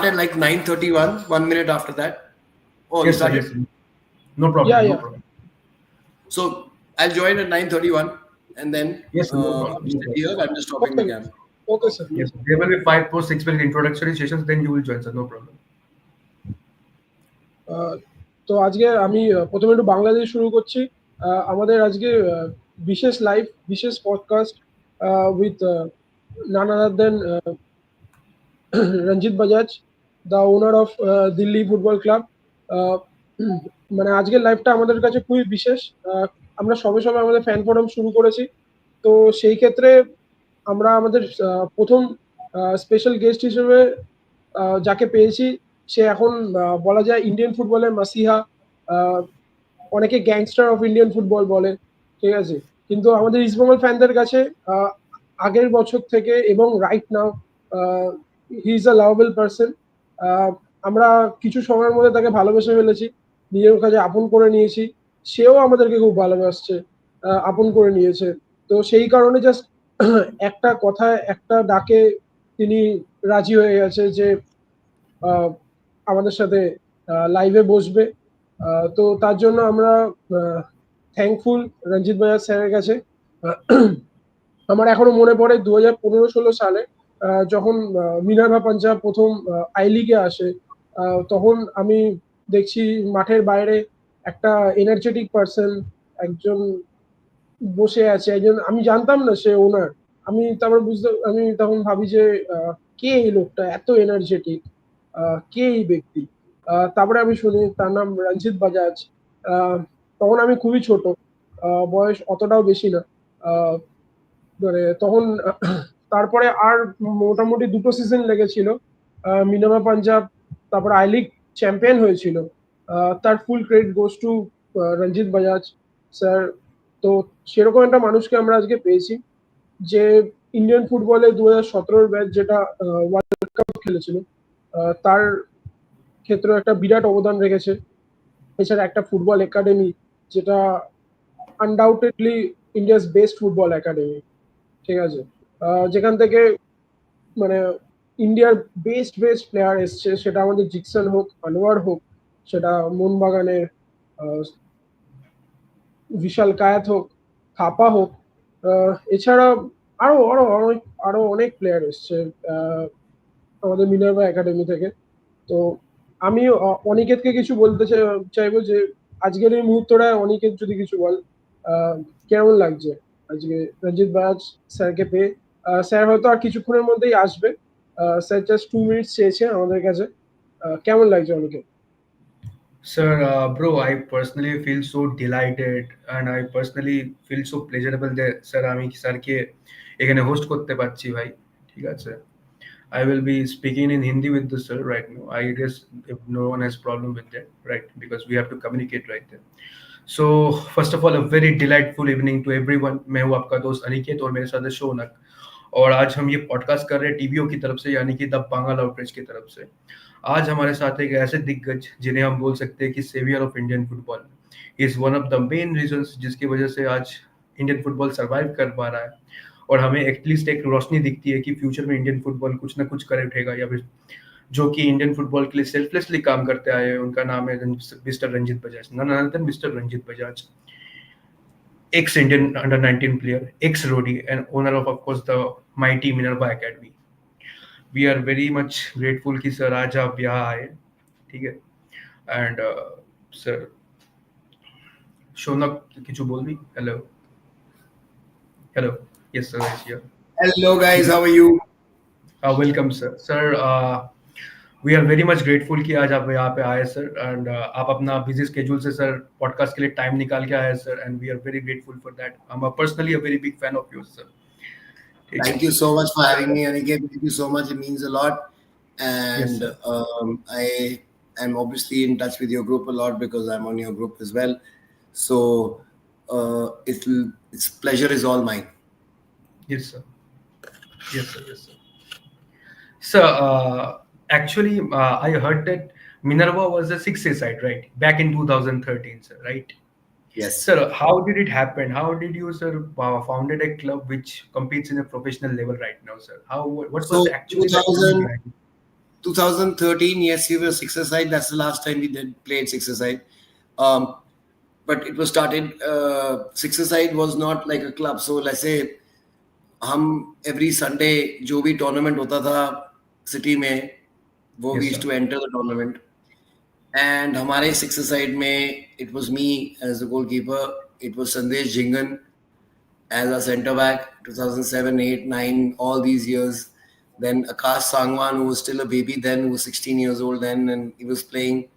at like 9:31, 1 minute after that. Oh, you Yes, sir. started? Yes, sir. No problem. Yeah. No problem. So I'll join at 9:31 and then Yes, sir. No problem. you No sit here. problem. I'm just stopping the Okay. camera. Okay, sir. Yes, sir. There will be 5 or 6 minute introductory sessions. Then you will join, sir. No problem. তো আজকে আমি প্রথমে একটু বাংলা দিয়ে শুরু করছি। আমাদের আজকে বিশেষ লাইভ, বিশেষ podcast with none other than Ranjit Bajaj, the owner of Delhi football club. মানে আজকের লাইভটা আমাদের কাছে খুবই বিশেষ। আমরা সবে সবে আমাদের ফ্যান ফোরাম শুরু করেছি, তো সেই ক্ষেত্রে আমরা আমাদের প্রথম স্পেশাল গেস্ট হিসেবে যাকে পেয়েছি, সে এখন বলা যায় ইন্ডিয়ান ফুটবলের মাসিহা। অনেকে গ্যাংস্টার অফ ইন্ডিয়ান ফুটবল বলে, ঠিক আছে, কিন্তু আমাদের ইস্টবেঙ্গল ফ্যানদের কাছে আগের বছর থেকে এবং right now he is a lovable person. আমরা কিছু সময়ের মধ্যে তাকে ভালোবেসে ফেলেছি, নিজের কাছে আপন করে নিয়েছি, সেও আমাদেরকে খুব ভালোবাসছে, আপন করে নিয়েছে। তো সেই কারণে জাস্ট একটা কথায়, একটা ডাকে তিনি রাজি হয়ে গেছে যে আমাদের সাথে লাইভে বসবে। তো তার জন্য আমরা থ্যাঙ্কফুল রঞ্জিত বাজাজ স্যারের কাছে। আমার এখনো মনে পড়ে 2015-16 সালে যখন মিনার্ভা পাঞ্জাব প্রথম আই লিগে আসে, তখন আমি দেখছি মাঠের বাইরে একটা এনার্জেটিক পার্সন একজন বসে আছে, একজন, আমি জানতাম না সে ওনার। আমি তখন ভাবি যে কে এই লোকটা এত এনার্জেটিক, কে এই ব্যক্তি। তারপরে আমি শুনি তার নাম রঞ্জিত বাজাজ। তখন আমি খুবই ছোট, বয়স অতটাও বেশি না। মানে তখন তারপরে আর মোটামুটি 2টো সিজন লেগেছিল। মিনার্ভা পাঞ্জাব তারপর আই লিগ চ্যাম্পিয়ন হয়েছিল। তার ফুল credit goes to Ranjit Bajaj sir. তো সেরকম একটা মানুষকে আমরা আজকে পেয়েছি, যে ইন্ডিয়ান ফুটবলে 2017 ব্যাচ যেটা ওয়ার্ল্ড কাপ খেলেছিল, তার ক্ষেত্রে একটা বিরাট অবদান রেখেছে। এছাড়া একটা ফুটবল একাডেমি, যেটা undoubtedly India's best football academy, ঠিক আছে, যেখান থেকে মানে ইন্ডিয়ার বেস্ট প্লেয়ার এসছে, সেটা আমাদের জিকসন হোক, আনোয়ার হোক, সেটা মোহনবাগানের বিশাল কায়াত হোক, থাপা হোক, এছাড়া আরো অনেক প্লেয়ার এসছে আমাদের মিনার্ভা একাডেমি থেকে। তো আমি অনিকেতকে কিছু বলতে চাইবো যে আজকের এই মুহূর্তটা অনিকেত যদি কিছু বল, কেমন লাগছে আজকে রঞ্জিত বাজাজ স্যারকে পেয়ে। স্যার হয়তো আর কিছুক্ষণের মধ্যেই আসবে, স্যার জাস্ট 2 মিনিটস চেয়েছে আমাদের কাছে। কেমন লাগছে Aniket? Sir, bro, I personally feel so delighted and I personally feel so pleasurable that sir আমি স্যারকে এখানে হোস্ট করতে পারছি ভাই, ঠিক আছে। I will be speaking in Hindi with the sir right now. I guess if no one has problem with that, right? Because we have to communicate right there. So first of all, a very delightful evening to everyone. मैं हूँ आपका दोस्त अनिकेत और मेरे साथ है शौनक। और आज हम ये पॉडकास्ट कर रहे हैं टीवीओ की तरफ से, यानी कि द बांगल आउटरीच की तरफ से। आज हमारे साथ एक ऐसे दिग्गज जिन्हें हम बोल सकते हैं कि saviour of Indian football is one of the main reasons जिसकी वजह से आज इंडियन फुटबॉल सर्वाइव कर पा रहा है और हमें एटलीस्ट एक रोशनी दिखती है कि फ्यूचर में इंडियन फुटबॉल कुछ ना कुछ करे उठेगा, या फिर जो कि इंडियन फुटबॉल के लिए सेल्फलेसली काम करते आए हैं। उनका नाम है mister Ranjit Bajaj, none other than mister Ranjit Bajaj, ex-Indian under-19 player, ex-Rodi, and owner of course the mighty Minerva Academy. We are very much grateful कि सर आज आप यहाँ आए, ठीक है। And sir, शौनक किचु बोल भी, hello, yes sir, is here. Hello guys, how are you? Welcome sir. Sir, we are very much grateful कि आज आप यहाँ पे आए सर, and आप अपना busy schedule से सर podcast के लिए time निकाल के आए sir, and we are very grateful for that. I'm personally a very big fan of yours sir. Thank you so much for having me, Aniket. Thank you so much. It means a lot. And Yes, I am obviously in touch with your group a lot because I'm on your group as well. So it's pleasure is all mine. Yes sir. Yes sir. Yes sir. Sir, actually, I heard that Minerva was a 6A side, right? Back in 2013, sir, right? Yes. Sir, how did it happen? How did you, sir, founded a club which competes in a professional level right now, sir? What was So actually the 2000, 2013, yes, we were six-a-side. That's the last time we played six-a-side. But it was started. Six-a-side was not like a club. So let's say, हम every Sunday जो भी tournament होता था city में, वो we used to enter the tournament. And हमारे six-a-side में, it was me as the goalkeeper. It was Sandesh Jingan as a centre back, 2007, 8, 9, all these years. Then Akash Sangwan, who was still a baby then, who was 16 years old then, and he was playing.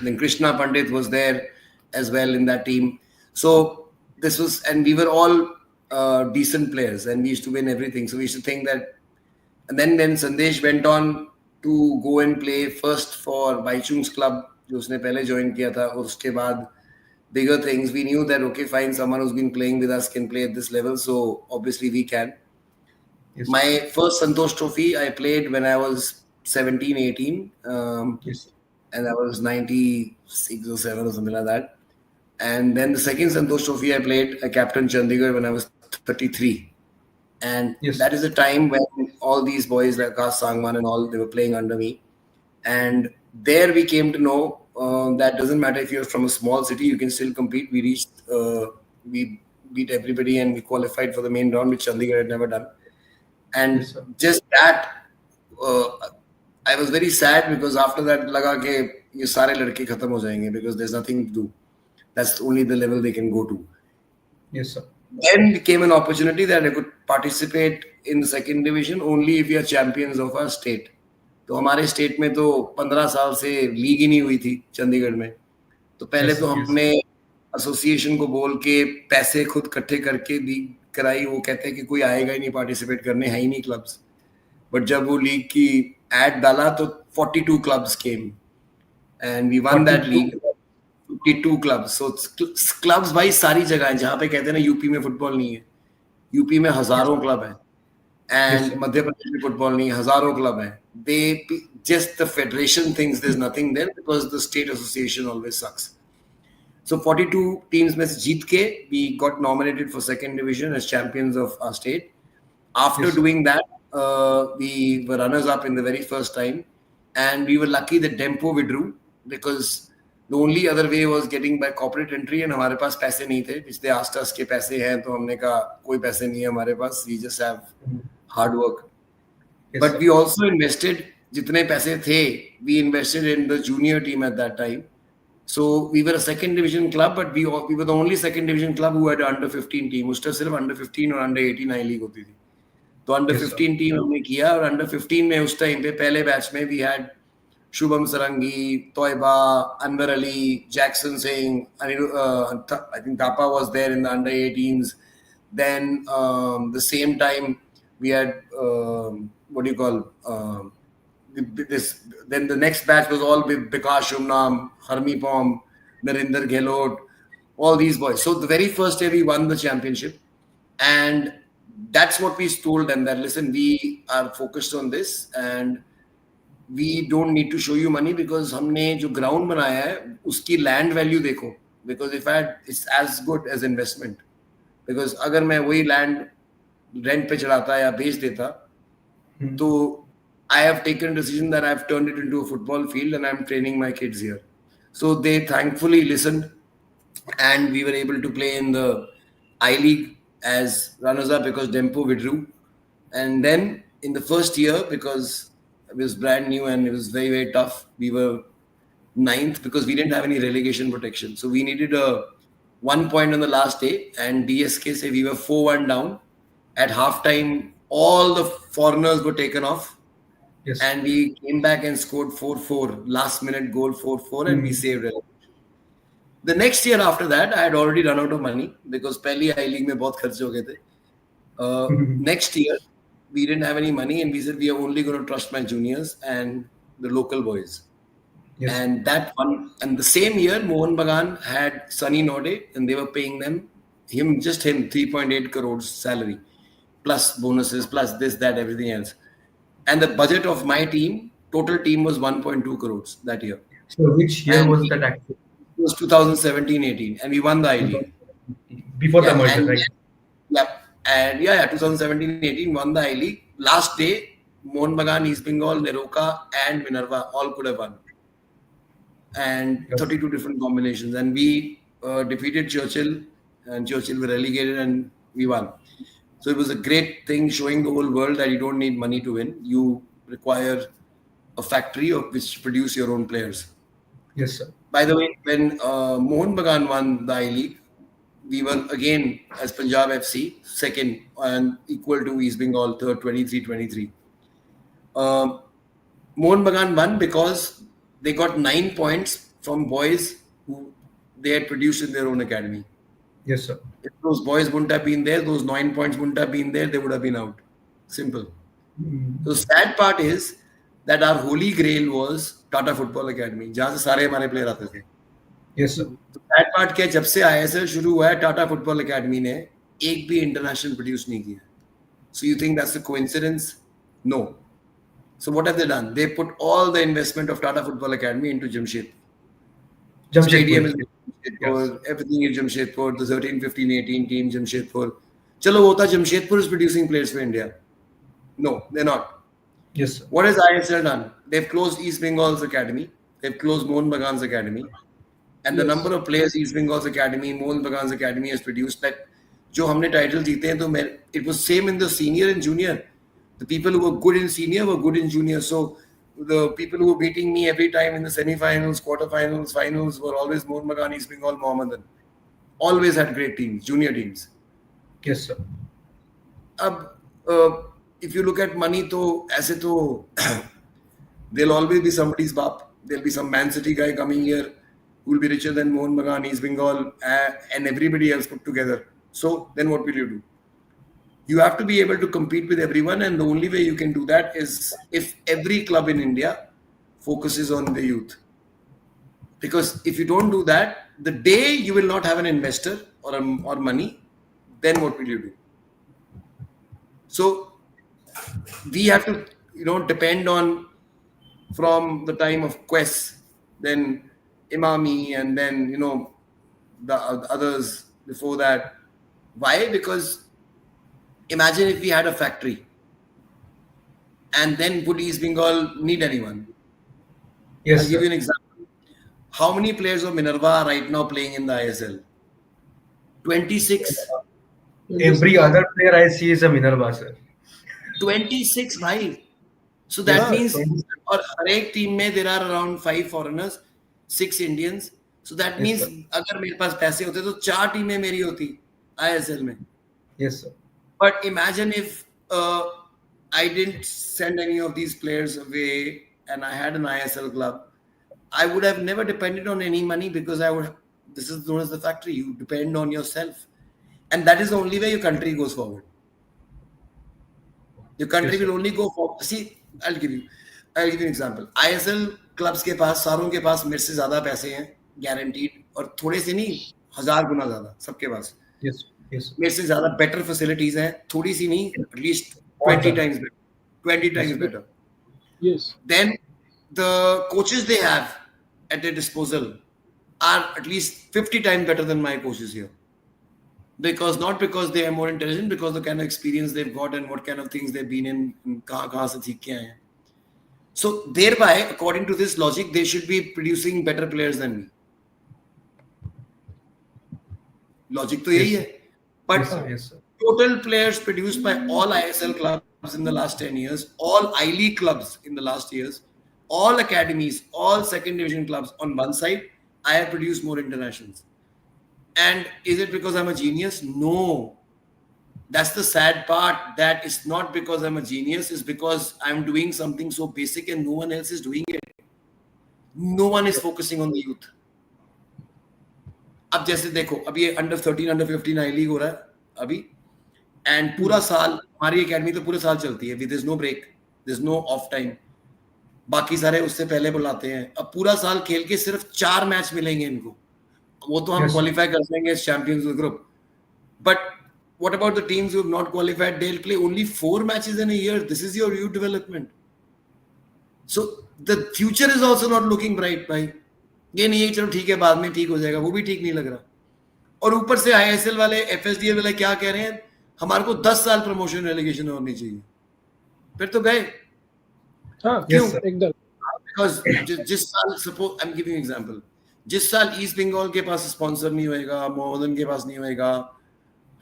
Then Krishna Pandit was there as well in that team. So this was, and we were all decent players, and we used to win everything. So we used to think that, and then Sandesh went on to go and play first for Baichung's club, जो उसने पहले join किया था, और उसके बाद bigger things. We knew that, okay, fine, someone who's been playing with us can play at this level, so obviously we can. Yes. My first Santosh Trophy I played when I was 17, 18. And I was 96 or 7 or something like that. And then the second Santosh Trophy I played, I captained Chandigarh when I was 33. And that is the time when all these boys like Akash Sangwan and all, they were playing under me. And there we came to know that doesn't matter if you're from a small city, you can still compete. We reached, we beat everybody and we qualified for the main round, which Chandigarh had never done. And just that, I was very sad because after that, लगा कि ये सारे लड़के खत्म हो जाएंगे because there's nothing to do. That's only the level they can go to. Yes, sir. Then came an opportunity that I could participate in the second division only if we are champions of our state. तो हमारे state में तो 15 साल से league ही नहीं हुई थी चंडीगढ़ में. तो पहले तो हमने एसोसिएशन को बोल के पैसे खुद इकट्ठे करके लीग कराई. वो कहते हैं कि कोई आएगा ही नहीं पार्टिसिपेट करने, है ही नहीं क्लब्स. बट जब वो लीग की एड डाला तो 42 clubs came and we won 42? That league. 52 clubs. So clubs भाई सारी जगह है. जहाँ पे कहते हैं ना यूपी में फुटबॉल नहीं है, यूपी में हजारों क्लब है. And मध्य प्रदेश में फुटबॉल नहीं है, हजारों क्लब है. They just the federation thinks there's nothing there because the state association always sucks. So 42 teams में से जीत के we got nominated for second division as champions of our state. After doing that, we were runners up in the very first time, and we were lucky that Dempo withdrew because the only other way was getting by corporate entry, and हमारे पास पैसे नहीं थे. Which they asked us के पैसे हैं, तो हमने कहा कोई पैसे नहीं है हमारे पास. We just have hard work. But we also invested जितने पैसे थे, we invested in the junior team at that time. So we were a second division club, but we were the only second division club who had an under 15 team. उस time सिर्फ under 15 और under 18 आई league होती थी. तो under 15 team हमने किया, और under 15 में उस टाइम पे पहले बैच में we had Shubham Sarangi, Toiba, Anwar Ali, Jackson Singh, I think Dapa was there in the under 18s. Then the same time we had what do you call this. Then the next batch was all with Bikash Shumnam, Harmi Pom, Narinder Gehlot, all these boys. So the very first year we won the championship, and that's what we told them, that listen, we are focused on this and we don't need to show you money because हमने जो ground बनाया है उसकी land value देखो, because if it's as good as investment, because अगर मैं वही land rent पे चढ़ाता या बेच देता तो I have taken a decision that I've turned it into a football field and I'm training my kids here. So they thankfully listened, and we were able to play in the I-League as runners-up because Dempo withdrew. And then in the first year, because it was brand new and it was very, very tough, we were 9th because we didn't have any relegation protection. So we needed a 1 point on the last day, and DSK said we were 4-1 down. At halftime, all the foreigners were taken off. Yes. And we came back and scored 4-4, last minute goal 4-4, and we saved it. The next year after that, I had already run out of money because पहली I League में बहुत खर्चे हो गए थे. Next year, we didn't have any money, and we said we are only going to trust my juniors and the local boys. Yes. And that one, and the same year, Mohan Bagan had Sunny Node, and they were paying him 3.8 crores salary, plus bonuses, plus this, that, everything else. And the budget of my team, total team, was 1.2 crores that year. So which year was that actually? It was 2017-18, and we won the I-League. Before the merger, right? Yeah. And 2017-18 won the I-League. Last day, Mohun Bagan, East Bengal, Neroka, and Minerva all could have won, and Yes. 32 different combinations. And we defeated Churchill, and Churchill were relegated, and we won. So it was a great thing, showing the whole world that you don't need money to win. You require a factory of which produce your own players. Yes, sir. By the way, when Mohun Bagan won the I-League, we were again as Punjab FC second and equal to East Bengal third, 23-23. Mohun Bagan won because they got 9 points from boys who they had produced in their own academy. Yes, sir. If those boys wouldn't have been there, those 9 points wouldn't have been there, they would have been out. Simple. The sad part is that our holy grail was Tata Football Academy, जहाँ से सारे हमारे player आते थे. Yes, sir. तो sad part क्या है, जब से ISL शुरू हुआ है, टाटा फुटबॉल एकेडमी ने एक भी इंटरनेशनल प्रोड्यूस नहीं किया. So you think that's a coincidence? No. So what have they done? They put all the investment of Tata Football Academy into Jamshedpur. Stadium is Jamshedpur, everything is Jamshedpur, the 13, 15, 18 team Jamshedpur. चलो वो था Jamshedpur is producing players for India. No, they're not. Yes, sir. What has ISL done? They've closed East Bengal's academy. They've closed Mohun Bagan's academy. And the number of players East Bengal's academy, Mohun Bagan's academy has produced, that जो हमने title जीते हैं, तो it was same in the senior and junior. The people who were good in senior were good in junior. So the people who were beating me every time in the semi-finals, quarter-finals, finals were always Mohun Bagan, East Bengal, Mohammedan. Always had great teams, junior teams. Yes, sir. If you look at money, तो ऐसे तो there'll always be somebody's bap. There'll be some Man City guy coming here who will be richer than Mohun Bagan, East Bengal, and everybody else put together. So then what will you do? You have to be able to compete with everyone, and the only way you can do that is if every club in India focuses on the youth. Because if you don't do that, the day you will not have an investor or money, then what will you do? So we have to, depend on, from the time of Quest, then Imami, and then, the others before that. Why? Because imagine if we had a factory and then would East Bengal need anyone? Yes, I'll give sir. you an example. How many players of Minerva are right now playing in the ISL? 26. Every other player I see is a Minerva, sir. 26, bhai. So that means, or हर एक team में there are around 5 foreigners, 6 Indians. So that Yes, means sir. अगर मेरे पास पैसे होते तो 4 टीमें मेरी होती ISL में. Yes, sir. But imagine if I didn't send any of these players away and I had an ISL club, I would have never depended on any money, because this is known as the factory. You depend on yourself. And that is the only way your country goes forward. Your country will only go forward. See, I'll give you an example. ISL clubs के पास, सारों के पास मेरे से ज़्यादा पैसे हैं, guaranteed, और थोड़े से नहीं, 1000 गुना ज़्यादा, सबके पास. Yes, yes. मेरे से ज़्यादा better facilities हैं, थोड़ी सी नहीं, at least 20 times better. 20 times better. Yes. Then the coaches they have at their disposal are at least 50 times better than my coaches here. Not because they are more intelligent, because the kind of experience they've got and what kind of things they've been in, कहाँ से सीख के आए हैं. So thereby, according to this logic, they should be producing better players than me. Logic तो यही है. But Yes, sir. Yes, sir. total players produced by all ISL clubs in the last 10 years, all I-League clubs in the last years, all academies, all second division clubs on one side, I have produced more internationals. And is it because I'm a genius? No. That's the sad part, that it's not because I'm a genius, it's because I'm doing something so basic and no one else is doing it. No one is focusing on the youth. अब जैसे देखो, अभी ये under 13, under 15 आई league हो रहा है अभी, and पूरा साल हमारी एकेडमी तो पूरे साल चलती है, there's no break, there's no off time. बाकी सारे उससे पहले बुलाते हैं. अब पूरा साल खेल के सिर्फ 4 मैच मिलेंगे इनको, वो तो हम क्वालिफाई कर लेंगे champions group. But what about the teams who have not qualified? They'll play only 4 matches in a year. This is your youth development. So the future is also not looking bright, भाई. ये नहीं है चलो ठीक है बाद में ठीक हो जाएगा, वो भी ठीक नहीं लग रहा. और ऊपर से ISL वाले, FSDL वाले क्या कह रहे हैं, हमारे को 10 साल प्रमोशन रेलीगेशन होनी चाहिए. फिर तो गए, हाँ Yes, क्यों sir. एकदम बिकॉज जिस साल suppose I am giving example, जिस साल ईस्ट बंगाल के पास स्पॉन्सर नहीं होएगा, मोहम्मदन के पास नहीं होएगा,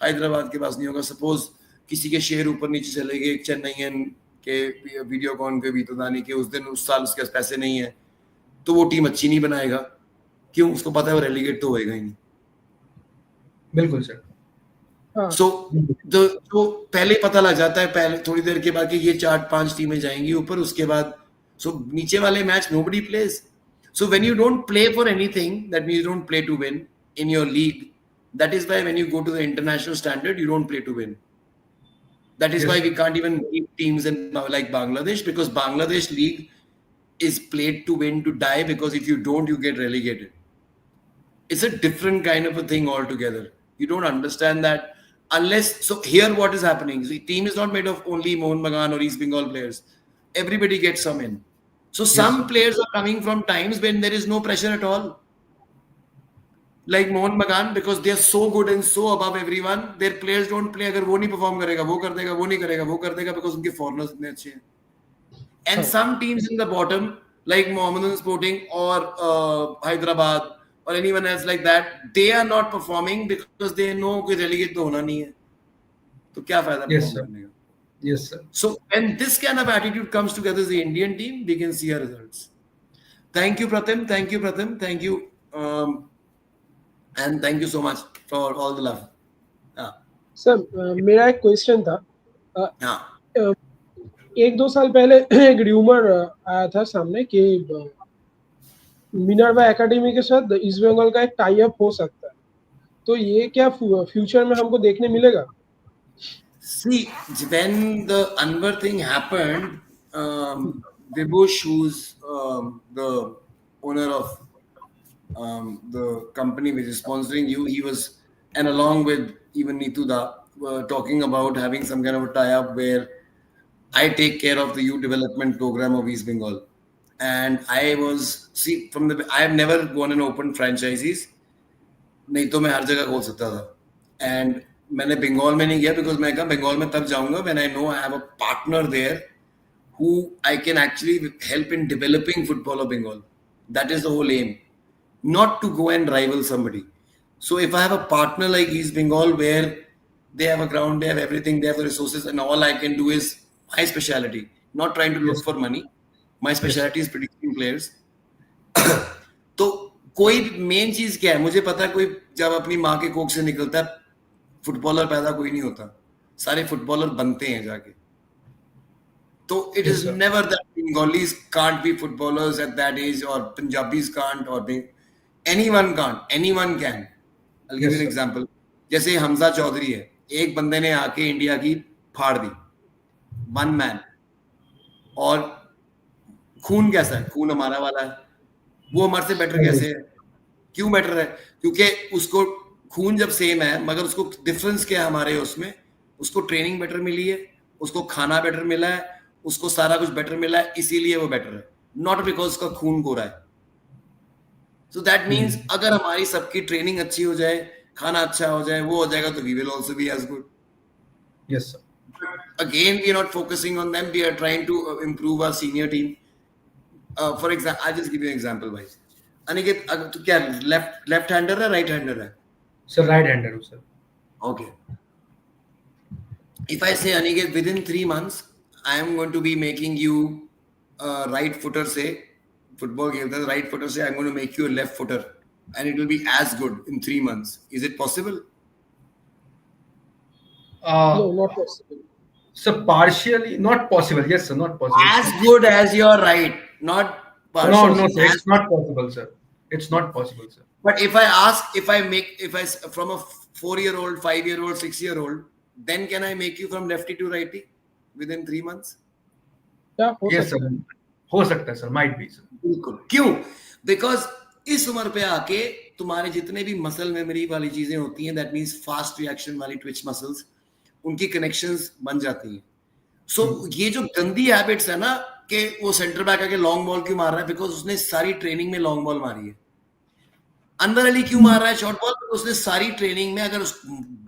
हैदराबाद के पास नहीं होगा, सपोज किसी के शेयर ऊपर नीचे चले गए, चेन्नईयन के वीडियोकॉन के बीतदानी के, उस दिन उस साल उसके पास पैसे नहीं है, तो वो टीम अच्छी नहीं बनाएगा। क्यों? उसको पता है वो रेलीगेट तो होएगा ही नहीं। बिल्कुल सर। हाँ सो तो पहले पता लग जाता है, पहले थोड़ी देर के बाद कि ये 4-5 टीमें जाएंगी ऊपर, उसके बाद सो नीचे वाले match nobody plays. So when you don't play for anything, that means you don't play to win in your league. That is why when you go to the international standard, you don't play to win. That is Yes, why sir. we can't even beat teams in like Bangladesh, because Bangladesh league is played to win, to die, because if you don't, you get relegated. It's a different kind of a thing altogether. You don't understand that unless, so here what is happening, the team is not made of only Mohun Bagan or East Bengal players. Everybody gets some in. So Yes, some sir. players are coming from times when there is no pressure at all. Like Mohun Bagan, because they are so good and so above everyone, their players don't play. अगर वो नहीं perform करेगा, वो कर देगा, वो नहीं करेगा, वो कर देगा, because उनके foreigners इतने अच्छे हैं. And some teams in the bottom, like Mohammedan Sporting or Hyderabad or anyone else like that, they are not performing because they know कि relegate तो होना नहीं है. तो क्या फायदा Yes, perform sir. करने का? Yes, sir. So when this kind of attitude comes together as the Indian team, we can see our results. Thank you, Pratim. Thank you, Pratim. Thank you. And thank you so much for all the love. Yeah. Sir मेरा एक question था Yeah. 1-2 साल पहले एक rumour आया था सामने कि मिनर्वा एकेडमी के साथ ईस्ट बंगाल का एक टाई अप हो सकता है, तो ये क्या फ्यूचर में हमको देखने मिलेगा? See, when the Anwar thing happened, Vibush, who's the owner of the company which is sponsoring you, he was, and along with even Nituda, were talking about having some kind of a tie-up where I take care of the youth development program of East Bengal. And I was, see, I have never gone and opened franchises. नहीं तो मैं हर जगह खोल सकता था. And मैंने बंगाल में नहीं गया, बिकॉज मैं कहा बंगाल में तब जाऊंगा when I know I have a partner there who I can actually help in developing football of Bengal. That is the whole aim, not to go and rival somebody. So if I have a partner like East Bengal where they have a ground, they have everything, they have the resources, and all I can do is my specialty, not trying to look Yes. for money. My Yes. specialty is producing players. तो कोई main चीज क्या है, मुझे पता है कोई जब अपनी माँ के कोख से निकलता है, फुटबॉलर पैदा कोई नहीं होता, सारे फुटबॉलर बनते हैं जाके. So it Yes, is sir. never that Bengalis can't be footballers at that age, or Punjabis can't, or anyone can't. Anyone can. I'll give Yes, you an sir. example. जैसे हमजा चौधरी है, एक बंदे ने आके इंडिया की फाड़ दी, वन मैन. और खून कैसा है? खून हमारा वाला है. वो हमारे से बेटर कैसे है? क्यों बेटर है? क्योंकि उसको खून जब सेम है, मगर उसको डिफरेंस क्या है हमारे उसमें? उसको ट्रेनिंग बेटर मिली है, उसको खाना बेटर मिला है, उसको सारा कुछ बेटर मिला है, इसीलिए वो बेटर है, नॉट बिकॉज उसका खून गोरा है. सो दैट मीन्स अगर हमारी सबकी ट्रेनिंग अच्छी हो जाए, खाना अच्छा हो जाए, वो हो जाएगा, तो we will also be as good. Yes, sir. Again, we are not focusing on them. We are trying to improve our senior team. For example, I'll just give you an example, guys. Aniket, तू क्या left hander है, right hander है? Sir, right-hander हूँ sir. Okay. If I say, Aniket, within 3 months, I am going to be making you right footer, say, football game, the right footer, say, I'm going to make you a left footer, and it will be as good in 3 months. Is it possible? No, not possible. Sir, partially not possible. Yes, sir, not possible. As good as your right, not partial. No, sir, As, it's not possible, sir. It's not possible, sir. but if I ask, if I from a 4-year-old, 5-year-old, 6-year-old, then can I make you from lefty to righty within 3 months? क्या हो Yes, सकता sir. है? हो सकता है sir, might be sir. बिल्कुल. क्यों? Because इस उम्र पे आके तुम्हारे जितने भी मसल मेमोरी वाली चीजें होती हैं, दैट मीन्स फास्ट रिएक्शन वाली ट्विच मसल्स, उनकी कनेक्शंस बन जाती हैं. सो ये जो गंदी हैबिट्स है ना, कि वो सेंटर बैक आके लॉन्ग बॉल क्यों मार रहा है, बिकॉज उसने सारी ट्रेनिंग में लॉन्ग बॉल मारी है. अनवर अली क्यों मार रहा है शॉर्ट बॉल, उसने सारी ट्रेनिंग में अगर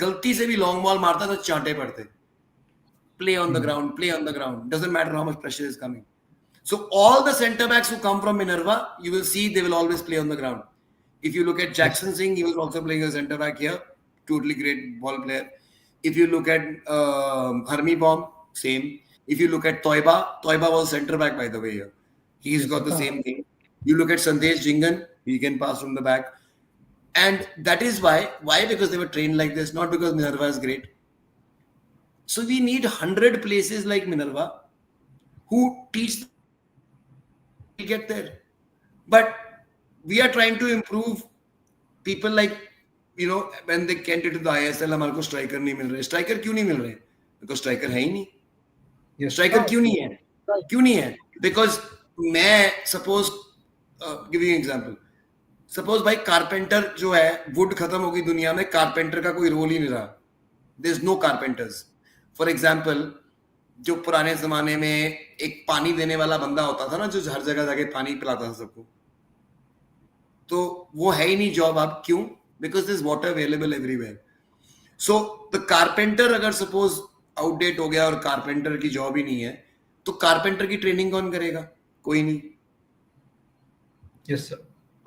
गलती से भी लॉन्ग बॉल मारता तो चांटे पड़ते. Play on the ground, play on the ground, doesn't matter how much pressure is coming. So all the centre backs who come from Minerva, you will see they will always play on the ground. If you look at Jackson Singh, he was also playing a centre back here, totally great ball player. If you look at Harmi Bomb, same. If you look at Toiba was centre back, by the way, here. He's got the same thing. You look at Sandesh Jingan, he can pass from the back. And that is why. Why? Because they were trained like this, not because Minerva is great. So we need 100 places like Minerva who teach get there. But we are trying to improve people like, when they get into the ISL, हमारे को striker नहीं मिल रहे. Striker क्यों नहीं मिल रहे? Because striker है ही नहीं. Yes. Striker क्यों नहीं है? क्यों नहीं है? Because मैं suppose give you an example. Suppose भाई कारपेंटर जो है, वुड खत्म हो गई दुनिया में, कारपेंटर का कोई रोल ही नहीं रहा. There is no carpenters. For example, जो पुराने जमाने में एक पानी देने वाला बंदा होता था ना, जो हर जगह जाके पानी पिलाता था सबको, तो वो है ही नहीं जॉब अब. क्यों? Because there's water available everywhere. So the carpenter अगर suppose आउटडेट हो गया और कारपेंटर की जॉब ही नहीं है, तो कारपेंटर की ट्रेनिंग कौन करेगा? कोई नहीं. Yes, sir.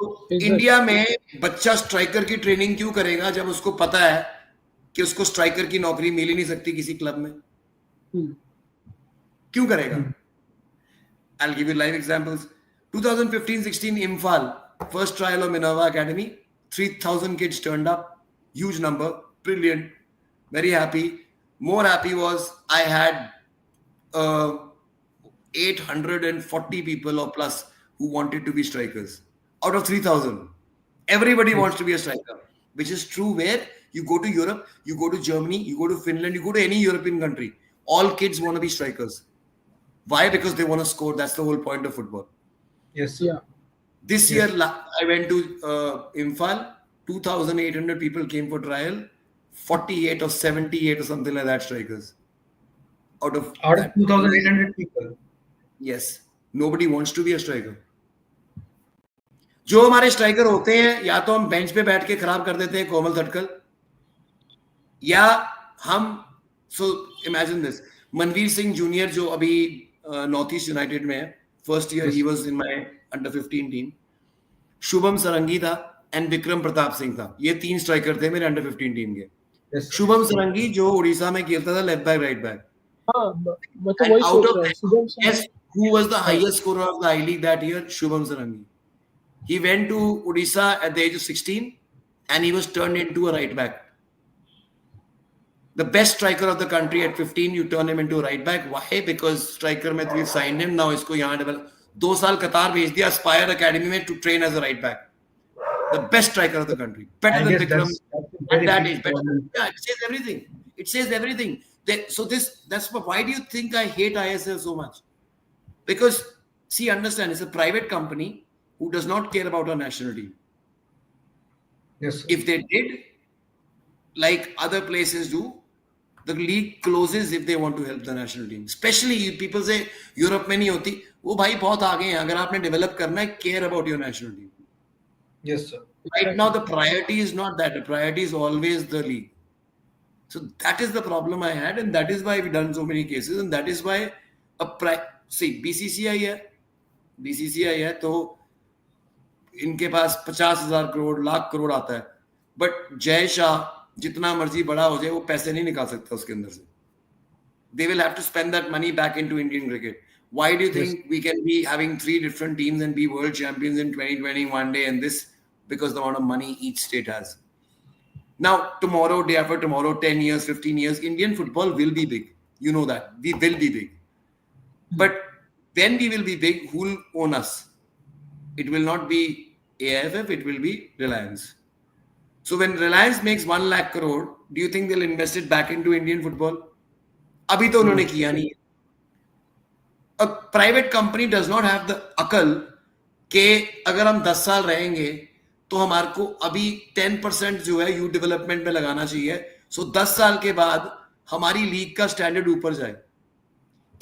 तो इंडिया में बच्चा स्ट्राइकर की ट्रेनिंग क्यों करेगा जब उसको पता है कि उसको स्ट्राइकर की नौकरी मिल ही नहीं सकती किसी क्लब में? क्यों करेगा? I'll give you live examples. 2015-16 Imphal, first trial of Minerva Academy, 3,000 kids turned up, huge number, brilliant, very happy. More happy was I had 840 people or plus who wanted to be strikers out of 3,000. Everybody wants to be a striker, which is true where you go to Europe, you go to Germany, you go to Finland, you go to any European country. All kids want to be strikers. Why? Because they want to score. That's the whole point of football. Yes. Yeah. This year, I went to Imphal. 2,800 people came for trial. 48 or 78 or something like that strikers. Out of 2,800 people. Yes. Nobody wants to be a striker. जो हमारे striker होते हैं, या तो हम bench पे बैठ के खराब कर देते हैं कोमल थटकल, या हम imagine this, Manvir Singh junior जो अभी नॉर्थ ईस्ट यूनाइटेड में है, फर्स्ट ईयर ही वाज इन माय अंडर 15 टीम. शुभम सरंगी था एंड विक्रम प्रताप सिंह था. ये 3 स्ट्राइकर थे मेरे अंडर 15 टीम के. Yes, शुभम सरंगी जो उड़ीसा में खेलता था, लेफ्ट बैक राइट बैक. हाँ, मैं तो वही सोच रहा हूँ. Shubham sir. Yes, who was the highest scorer of the I League that year? Shubham Sarangi. He went to Odisha at the age of 16 and he was turned into a right back. The best striker of the country at 15, you turn him into a right back. Why? Because striker में we've signed him. Now इसको यहाँ develop. 2 साल कतार भेज दिया Aspire Academy में to train as a right back. The best striker of the country. Better than Vikram. At that age. Yeah, it says everything. It says everything. That's why do you think I hate ISL so much? Because, see, understand, it's a private company who does not care about our national team. Yes, sir. If they did, like other places do, the league closes if they want to help the national team. Especially people say Europe में नहीं होती. वो भाई बहुत आगे हैं. अगर आपने develop करना है, care about your national team. Yes, sir. Right now, the priority is not that. The priority is always the league. So that is the problem I had, and that is why we've done so many cases, and that is why see, BCCI है, तो इनके पास 50,000 करोड़, लाख करोड़ आता है. But Jay Shah जितना मर्जी बड़ा हो जाए, वो पैसे नहीं निकाल सकता उसके अंदर से. They will have to spend that money back into Indian cricket. Why do you think we can be having 3 different teams and be world champions in 2020 one day and this? Because the amount of money each state has. Now, tomorrow, day after tomorrow, 10 years, 15 years, Indian football will be big. You know that. We will be big. But when we will be big, who will own us? It will not be AIFF, it will be Reliance. So when Reliance makes 1 lakh crore, do you think they'll invest it back into Indian football? अभी तो उन्होंने किया नहीं. A private company does not have the अकल कि अगर हम 10 साल रहेंगे तो हमारे को अभी 10% जो है यूथ डेवलपमेंट में लगाना चाहिए. सो 10 साल के बाद हमारी लीग का स्टैंडर्ड ऊपर जाए.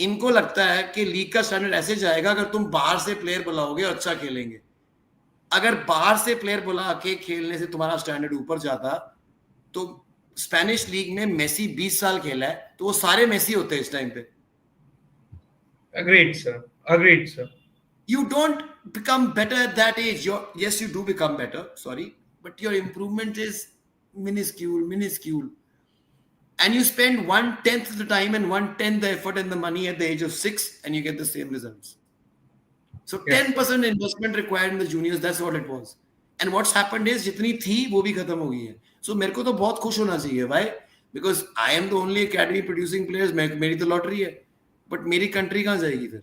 इनको लगता है कि लीग का स्टैंडर्ड ऐसे जाएगा अगर तुम बाहर से प्लेयर बुलाओगे और अच्छा खेलेंगे. अगर बाहर से प्लेयर बुला के खेलने से तुम्हारा स्टैंडर्ड ऊपर जाता, तो स्पेनिश लीग में मेसी 20 साल खेला है, तो वो सारे मेसी होते हैं इस टाइम पे. Agreed, sir. Agreed, sir. You don't become better at that age. Yes, you do become better, sorry, but your improvement is minuscule. And you spend 1/10 of the time and 1/10 the effort and the money at the age of 6, and you get the same results. So Yes, sir. 10% investment required in the juniors, that's what it was. And what's happened is जितनी थी वो भी खत्म हो गई है. So मेरे को तो बहुत खुश होना चाहिए. Why? Because I am the only academy producing players. मेरी तो लॉटरी है. But मेरी कंट्री कहाँ जाएगी फिर?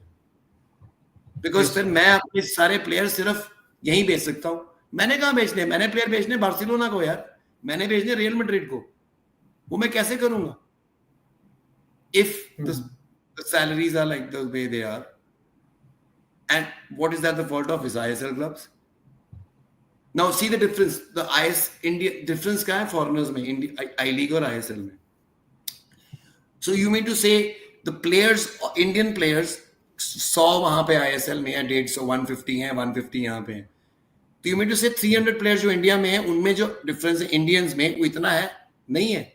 Because Yes, फिर sir. मैं अपने सारे प्लेयर सिर्फ यहीं बेच सकता हूँ. मैंने कहाँ बेचने? मैंने प्लेयर बेचने बार्सिलोना को यार. मैंने बेचने रियल मैड्रिड को. वो मैं कैसे करूंगा? If the salaries are like the way they are. And what is that the fault of? Is ISL clubs? Now see the difference. The India difference क्या है foreigners में I League और ISL में. So you mean to say the players, Indian players, 100 वहां पे ISL में है, 150, 150 है, 150 यहाँ पे है. तो you mean to say 300 players जो इंडिया में है, उनमें जो difference है Indians में वो इतना है? नहीं है.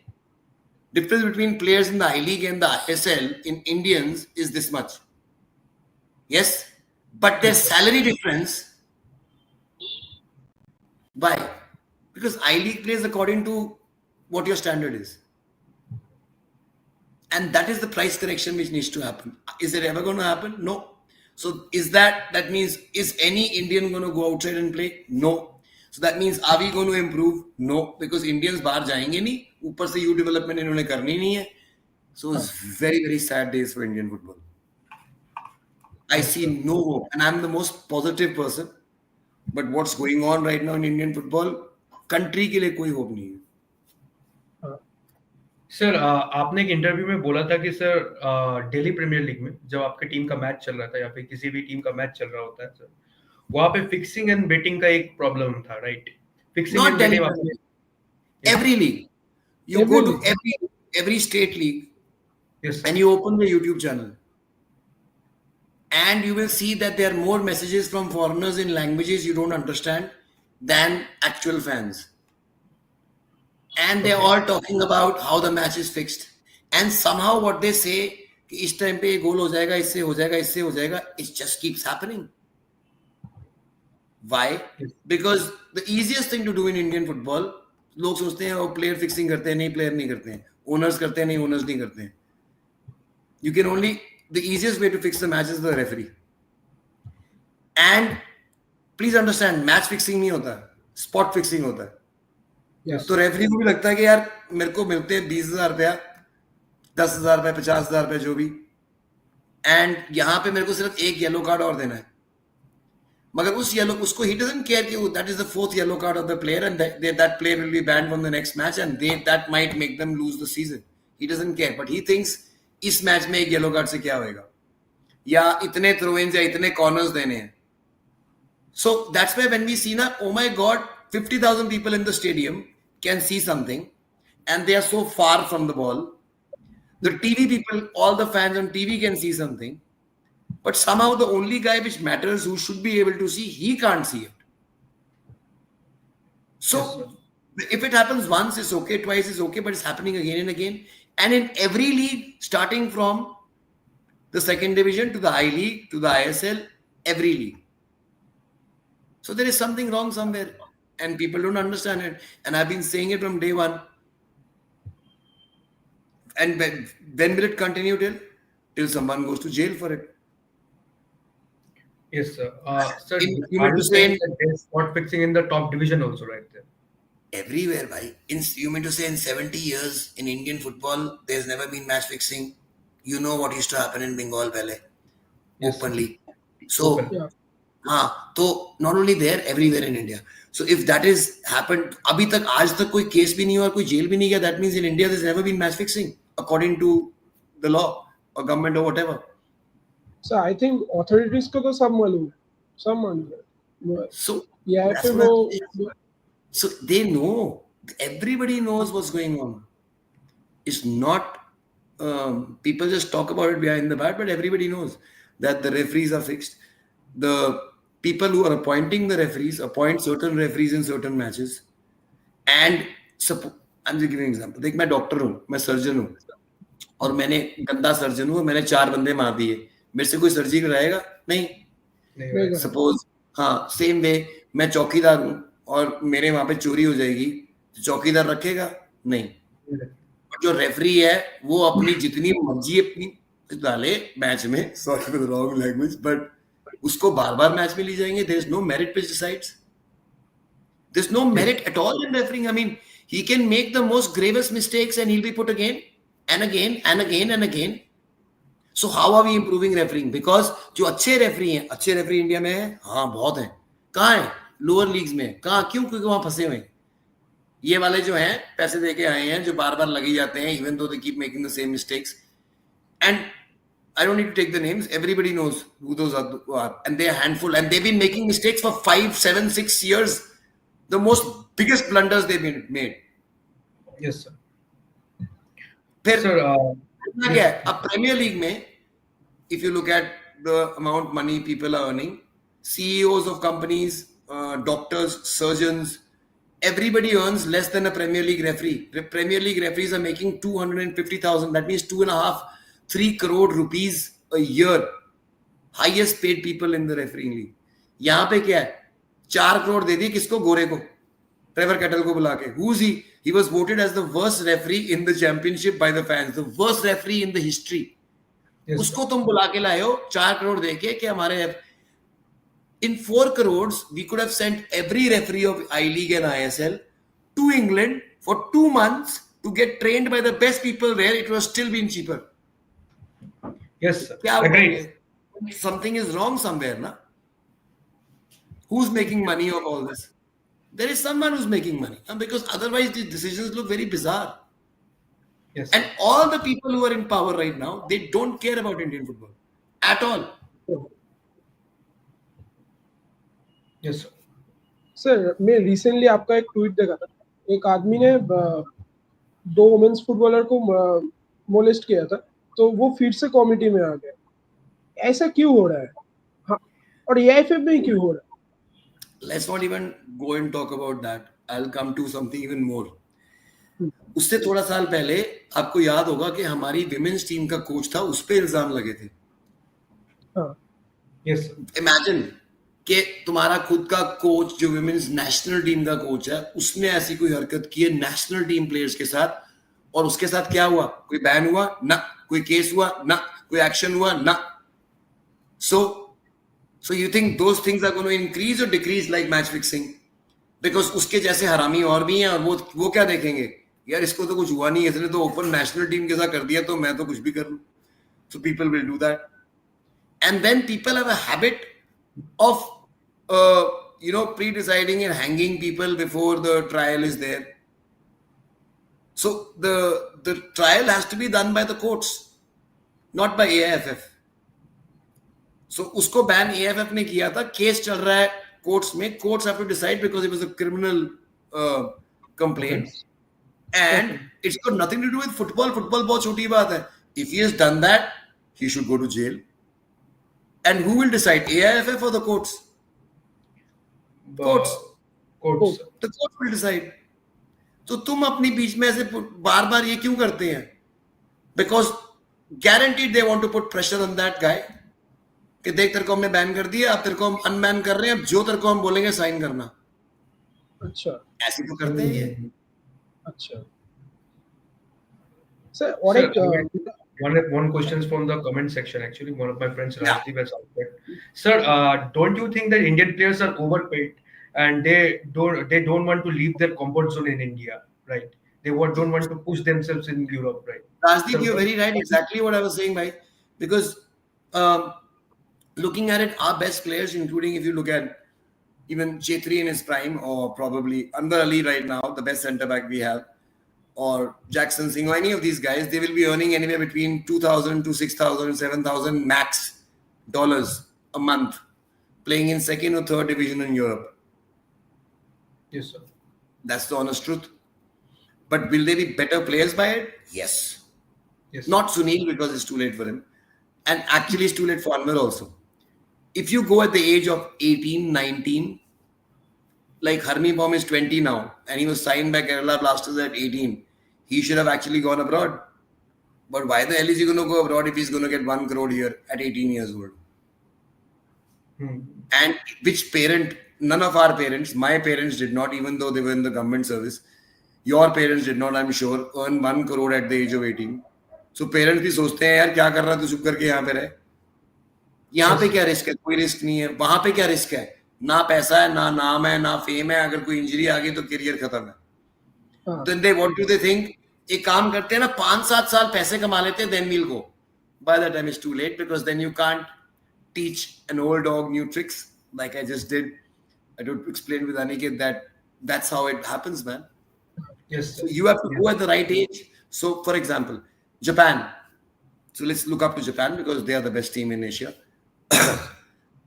Difference between players in the I League and the ISL in Indians is this much. Yes, but their salary difference. Why? Because I League plays according to what your standard is. And that is the price correction which needs to happen. Is it ever going to happen? No. So that means, is any Indian going to go outside and play? No. So that means, are we going to improve? No. Because Indians बाहर जाएंगे नहीं, ऊपर से youth development इन्होंने करनी नहीं है. So it's very, very sad days for Indian football. I see no hope. And I'm the most positive person. But what's going on right now in Indian football, country के लिए कोई hope नहीं है. Sir आपने एक interview में बोला था कि सर दिल्ली प्रीमियर लीग में जब आपके टीम का मैच चल रहा था या फिर किसी भी टीम का मैच चल रहा होता है सर, वहां पे फिक्सिंग एंड बेटिंग का एक प्रॉब्लम था, right? Fixing Not and Delhi. Betting Every league. You Every go to league. every state league yes and you open the YouTube channel. And you will see that there are more messages from foreigners in languages you don't understand than actual fans. And they're all talking about how the match is fixed. And somehow what they say, कि इस time पे गोल हो जाएगा, इससे हो जाएगा, इससे हो जाएगा, it just keeps happening. Why? Because the easiest thing to do in Indian football, लोग सोचते हैं वो प्लेयर फिक्सिंग करते हैं, नहीं प्लेयर नहीं करते हैं, ओनर्स करते हैं, नहीं ओनर्स नहीं करते हैं. You can only, the easiest way to fix the match is the referee. And please understand, match fixing नहीं होता, spot fixing होता है. Yes. तो रेफरी को भी लगता है कि यार मेरे को मिलते हैं 20,000 रुपया, 10,000 रुपया, 50,000 रुपया, जो भी, एंड यहाँ पे मेरे को सिर्फ एक येलो कार्ड और देना है. मगर उसको he doesn't care कि that is the 4th yellow card of the player and that player will be banned from the next match and that might make them lose the season. He doesn't care, but he thinks इस match में एक yellow card से क्या होएगा, या इतने throw in या इतने कॉर्नर्स देने हैं. So that's why when we see na, oh my God, 50,000 people in the stadium can see something and they are so far from the ball. The TV people, all the fans on TV can see something, but somehow the only guy which matters, who should be able to see, he can't see it. So if it happens once, it's okay, twice is okay, but it's happening again and again. And in every league, starting from the second division to the I League, to the ISL, every league. So there is something wrong somewhere and people don't understand it. And I've been saying it from day one. And when will it continue till someone goes to jail for it? Yes, sir. Sir, You are mean you to say saying that there's spot fixing in the top division also, right there? everywhere, bhai. You mean to say in 70 years in Indian football, there's never been match fixing? You know what used to happen in Bengal Ballet? Yes, Openly. So, Yeah. तो not only there, everywhere in India. So if that is happened, अभी तक आज तक कोई case भी नहीं हुआ, कोई जेल भी नहीं गया, that means in India there's never been match fixing according to the law or government or whatever. So I think authorities को तो सब मालूम है. So Yeah, that's फिर what वो I'm saying. So they know, everybody knows what's going on. It's not people just talk about it behind the back, but everybody knows that the referees are fixed. The people who are appointing the referees appoint certain referees in certain matches. And I'm just giving an example. मैं doctor हूँ, मैं surgeon हूँ, और मैंने गंदा surgeon हूँ, मैंने 4 बंदे मार दिए, मेरे से कोई सर्जी कराएगा? नहीं। नहीं नहीं भाई। सपोज, हाँ, सेम वे मैं चौकीदार हूँ और मेरे वहां पे चोरी हो जाएगी, तो चौकीदार रखेगा? नहीं। और जो रेफरी है वो अपनी जितनी मर्जी अपनी डाले मैच में, sorry for the wrong language, but उसको बार बार मैच में ले जाएंगे. There is no merit which decides. There's no merit at all in refereeing. I mean, he can make the most gravest mistakes and he'll be put again and again and again and again. So how are we improving refereeing? Because जो अच्छे referee हैं, अच्छे referee India में है, हाँ बहुत हैं. कहाँ है? लोअर लीग्स में. कहाँ? क्यों? क्योंकि वहां फंसे हुए हैं. ये वाले जो हैं पैसे देके आए हैं, जो बार बार लगी जाते हैं, even though they keep making the same mistakes. And I don't need to take the names. Everybody knows who those are, and they're a handful, and they've been making mistakes for 5, 7, 6 years. The most biggest blunders they've made. Yes sir. फिर Sir, इतना क्या है? अब premiere league में if you look at the amount money people are earning, CEOs of companies, doctors, surgeons, everybody earns less than a Premier League referee. The Premier League referees are making 250,000. That means 2.5, 3 crore rupees a year. Highest paid people in the refereeing league. यहाँ पे क्या है? 4 crore दे दी किसको? गोरे को, Trevor cattle को बुला के. Who's he? He was voted as the worst referee in the championship by the fans. The worst referee in the history. yes, उसको तुम बुला के लाए हो 4 करोड़ देके कि हमारे in 4 crores we could have sent every referee of I League and ISL to England for 2 months to get trained by the best people there. It was still been cheaper. yes sir. क्या Agreed. something is wrong somewhere, na? Who's making money of all this? There is someone who's making money, because otherwise these decisions look very bizarre. Yes. And all the people who are in power right now, they don't care about Indian football at all. Yes sir. Sir मैं recently आपका एक tweet देखा था. एक आदमी ने 2 women's footballer को molest किया था, तो वो फिर से कमिटी में आ गया. ऐसा क्यों हो रहा है? हाँ, और एआईएफएफ में क्यों हो रहा है? Let's not even go and talk about that. I'll come to something even more. उससे थोड़ा साल पहले आपको याद होगा कि हमारी विमेन्स टीम का कोच था, उस पे इल्जाम लगे थे. हाँ. Yes sir. इमेजिन कि तुम्हारा खुद का कोच जो विमेन्स नेशनल टीम का कोच है, उसने ऐसी कोई हरकत की है नेशनल टीम प्लेयर्स के साथ, और उसके साथ क्या हुआ? कोई बैन हुआ? ना. कोई केस हुआ? ना. कोई एक्शन हुआ? ना. So you think those things are going to increase or decrease like match fixing? Because उसके जैसे हरामी और भी हैं, और वो क्या देखेंगे? यार इसको तो कुछ हुआ नहीं, इसने तो ओपन नेशनल टीम के साथ कर दिया, तो मैं तो कुछ भी कर लूं. So people will do that. And then people have a habit of pre-deciding and hanging people before the trial is there. So the trial has to be done by the courts, not by AIFF. So उसको ban AIFF ने किया था. Case चल रहा है courts में. Courts have to decide because it was a criminal complaint. And it's got nothing to do with football. Football बहुत छोटी बात है. If he has done that, he should go to jail. And who will decide? AIFF or the courts? Courts. Courts. The courts will decide. तो तुम अपनी बीच में ऐसे बार बार ये क्यों करते हैं? Because guaranteed they want to put pressure on that guy. कि देख तेरे को हमने बैन कर दिया, अब तेरे को हम अनबैन कर रहे हैं, अब जो तेरे को हम बोलेंगे साइन करना. अच्छा. ऐसे तो करते हैं ये. अच्छा. सर और एक one question from the comment section. Actually, one of my friends, Ranjit Bajaj, asked that. Sir, don't you think that Indian players are overpaid and they don't want to leave their comfort zone in India, right? They don't want to push themselves in Europe, right? Rajdeep, you're very right. Exactly what I was saying, bhai. Because looking at it, our best players, including if you look at even Chetri in his prime, or probably Anwar Ali right now, the best centre back we have, or Jackson Singh, or any of these guys, they will be earning anywhere between 2,000 to 6,000, 7,000 max dollars a month, playing in second or third division in Europe. Yes, sir. That's the honest truth. But will they be better players by it? Yes. Yes. Not Sunil, because it's too late for him. And actually, it's too late for Anwar also. If you go at the age of 18, 19, like Harmi Baum is 20 now, and he was signed by Kerala Blasters at 18, he should have actually gone abroad. But why the hell is he going to go abroad if he's going to get 1 crore here at 18 years old? And which parent, none of our parents, my parents did not, even though they were in the government service, your parents did not, I'm sure, earn 1 crore at the age of 18. So parents भी सोचते हैं यार क्या कर रहा तू चुप करके यहाँ पे रहे. यहाँ पे क्या रिस्क है? कोई रिस्क नहीं है. वहां पे क्या रिस्क है? ना पैसा है, ना नाम है, ना फेम है. अगर कोई इंजरी आ गई तो करियर खत्म है. Then they, what do they think? एक काम करते हैं ना, 5-7 साल पैसे कमा लेते हैं, then we'll go. By that time it's too late, because then you can't teach an old dog new tricks like I just did. I don't explain with Aniket that that's how it happens, man. Yes. So you have to go at the right age. So for example, Japan. So let's look up to Japan because they are the best team in Asia.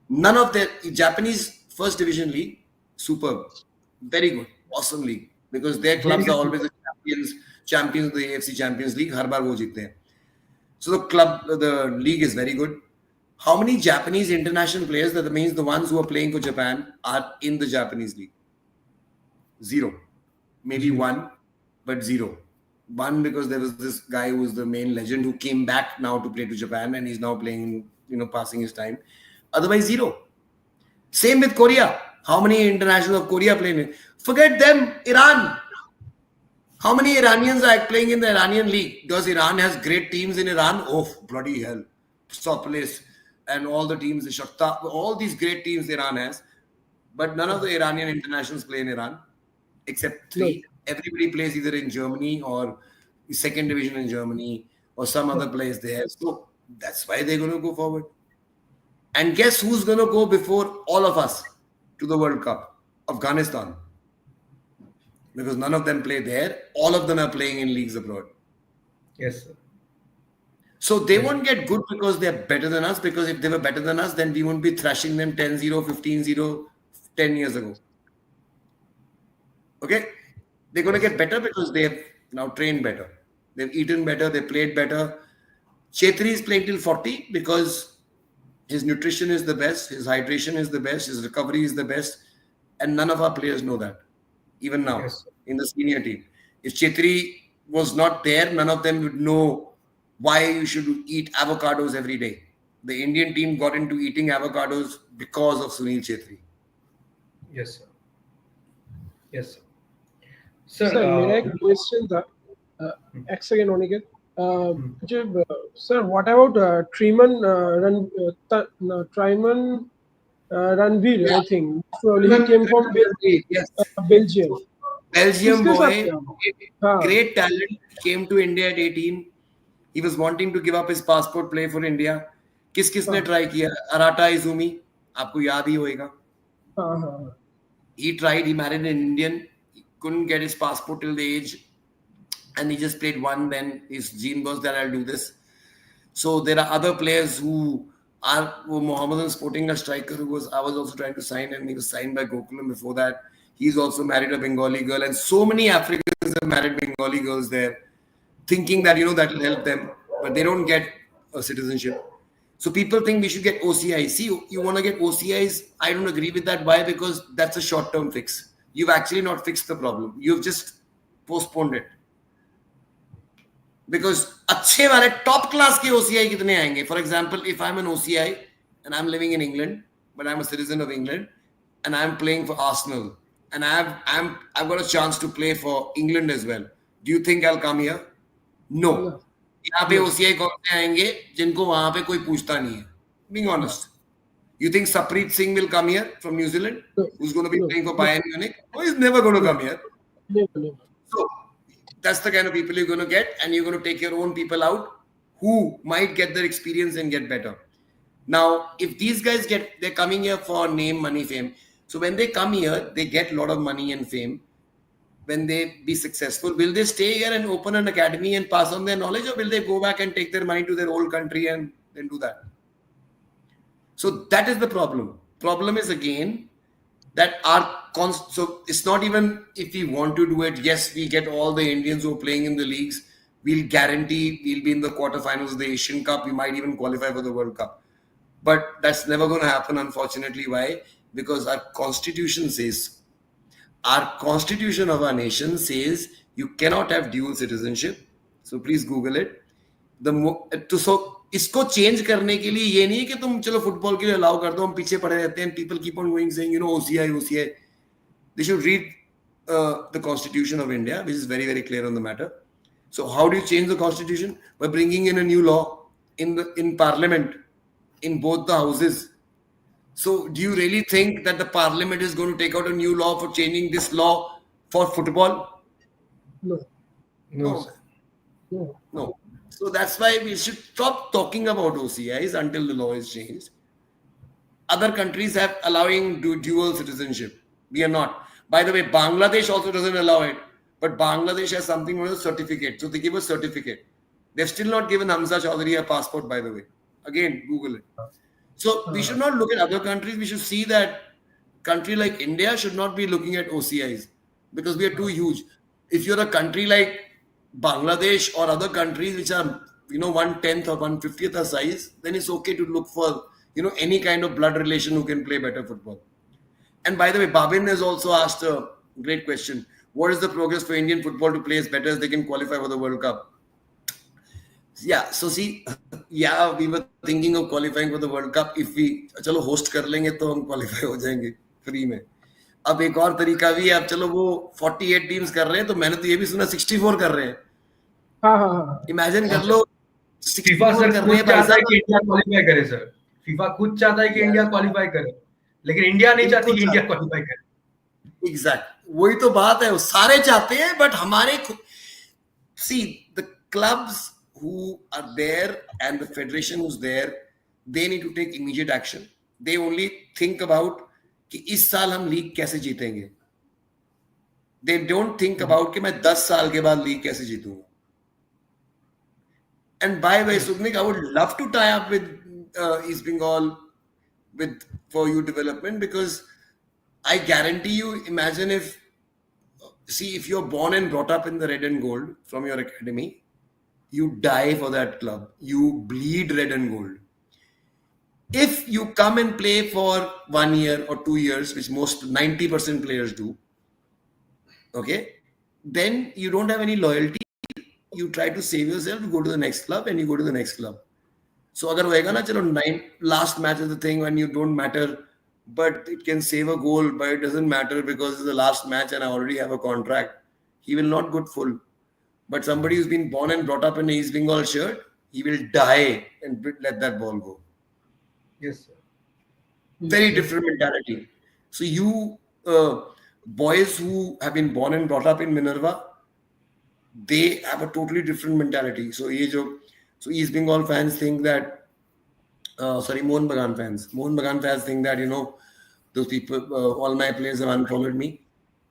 None of their Japanese first division league, superb, very good, awesome league, because their clubs are always the champions of the AFC Champions League. हर बार वो जीतते हैं. So the league is very good. How many Japanese international players, that means the ones who are playing for Japan, are in the Japanese league? Zero. Maybe one, but zero. One, because there was this guy who was the main legend who came back now to play to Japan, and he's now playing, passing his time. Otherwise, zero. Same with Korea. How many international of Korea playing? Forget them. Iran. How many Iranians are playing in the Iranian league? Does Iran has great teams in Iran? Oh, bloody hell. Sopolis and all the teams, the Shakhtar, all these great teams Iran has. But none of the Iranian internationals play in Iran, except 3. No. Everybody plays either in Germany or second division in Germany or some other place there. So that's why they're going to go forward. And guess who's going to go before all of us to the World Cup? Afghanistan. Because none of them play there. All of them are playing in leagues abroad. Yes, sir. So they won't get good because they're better than us. Because if they were better than us, then we won't be thrashing them 10-0, 15-0, 10 years ago. Okay? They're going to get better because they've now trained better. They've eaten better. They played better. Chetri is playing till 40 because his nutrition is the best. His hydration is the best. His recovery is the best. And none of our players know that. Even now, in the senior team. If Chetri was not there, none of them would know why you should eat avocados every day. The Indian team got into eating avocados because of Sunil Chetri. Yes, sir. Yes, sir. Sir, मेरा एक question था. एक second होने के. Sir, what about Triman Ranveer? I think so. He came from Belgium. Belgium boy, great talent, came to India at 18. He was wanting to give up his passport, play for India. किसने try किया? Arata Izumi, आपको याद ही होएगा. He tried. He married an Indian. He couldn't get his passport till the age, and he just played one. Then his gene was that I'll do this. So there are other players who are Mohammedan Sporting, a striker who I was also trying to sign, and he was signed by Gokulam before that. He's also married a Bengali girl, and so many Africans have married Bengali girls there, thinking that that will help them, but they don't get a citizenship. So people think we should get OCIs. See, you want to get OCIs? I don't agree with that. Why? Because that's a short-term fix. You've actually not fixed the problem. You've just postponed it. Because अच्छे वाले top class के OCI कितने आएंगे? For example, if I'm an OCI and I'm living in England, but I'm a citizen of England, and I'm playing for Arsenal, and I've got a chance to play for England as well. Do you think I'll come here? No. यहाँ पे OCI कौन से आएंगे जिनको वहां पे कोई पूछता नहीं है? Being honest. You think Sapreet Singh will come here from New Zealand? Who's going to be playing for Bayern Munich? Oh, he's never going to come here. So that's the kind of people you're going to get, and you're going to take your own people out who might get their experience and get better. Now, if these guys they're coming here for name, money, fame. So when they come here, they get a lot of money and fame. When they be successful, will they stay here and open an academy and pass on their knowledge, or will they go back and take their money to their old country and then do that? So that is the problem. Problem is again that so it's not even if we want to do it. Yes, we get all the Indians who are playing in the leagues. We'll guarantee we'll be in the quarterfinals of the Asian Cup. We might even qualify for the World Cup. But that's never going to happen, unfortunately. Why? Because our constitution says. Our constitution of our nation says you cannot have dual citizenship. So please Google it. तो सो इसको change करने के लिए ये नहीं है कि तुम चलो फुटबॉल के लिए अलाउ कर दो, हम पीछे पड़े रहते हैं, people keep on going saying OCI. They should read the Constitution of India, which is very, very clear on the matter. So how do you change the Constitution? By bringing in a new law in Parliament, in both the houses. So do you really think that the Parliament is going to take out a new law for changing this law for football? No. No, sir. No. So that's why we should stop talking about OCIs until the law is changed. Other countries have allowing dual citizenship. We are not. By the way, Bangladesh also doesn't allow it. But Bangladesh has something called a certificate. So they give a certificate. They've still not given Hamza Chaudhary a passport, by the way. Again, Google it. So we should not look at other countries. We should see that country like India should not be looking at OCIs because we are too huge. If you're a country like Bangladesh or other countries which are 1/10 or 1/50th a size, then it's okay to look for any kind of blood relation who can play better football. And by the way, Babin has also asked a great question. What is the progress for Indian football to play as better as they can qualify for the World Cup? Yeah, so see, yeah, we were thinking of qualifying for the World Cup. If we चलो host कर लेंगे तो हम qualify हो जाएंगे free में. अब एक और तरीका भी है, अब चलो वो 48 टीम्स कर रहे हैं, तो मैंने तो ये भी सुना 64 कर रहे हैं. हाँ. इमेजिन कर लो, फीफा 64 सर कर खुद रहे हैं भाई चाहता है साहब. कि इंडिया क्वालिफाई करे सर. फीफा खुद चाहता है कि इंडिया क्वालिफाई करे, लेकिन इंडिया नहीं चाहती कि इंडिया क्वालिफाई करे. एग्जैक्ट, वही तो बात है. वो सारे चाहते हैं, बट हमारे see the clubs who are there and the federation who's there, they need to take immediate action. They only think about कि इस साल हम लीग कैसे जीतेंगे. They don't think about कि मैं 10 साल के बाद लीग कैसे जीतूंगा. And by the way, Sugnik, I would love to tie up with East Bengal for youth development, because I guarantee you, imagine if you're born and brought up in the red and gold from your academy, you die for that club. You bleed red and gold. If you come and play for 1 year or 2 years, which most 90% players do, okay, then you don't have any loyalty. You try to save yourself, go to the next club, and you go to the next club. So agar hoega na, chalo last match is the thing when you don't matter, but it can save a goal, but it doesn't matter because it's the last match and I already have a contract. He will not go full. But somebody who's been born and brought up in an East Bengal shirt, he will die and let that ball go. Yes, sir. Very different mentality. So you boys who have been born and brought up in Minerva, they have a totally different mentality. So East Bengal fans think that, Mohun Bagan fans think that, those people, all my players have unfollowed me.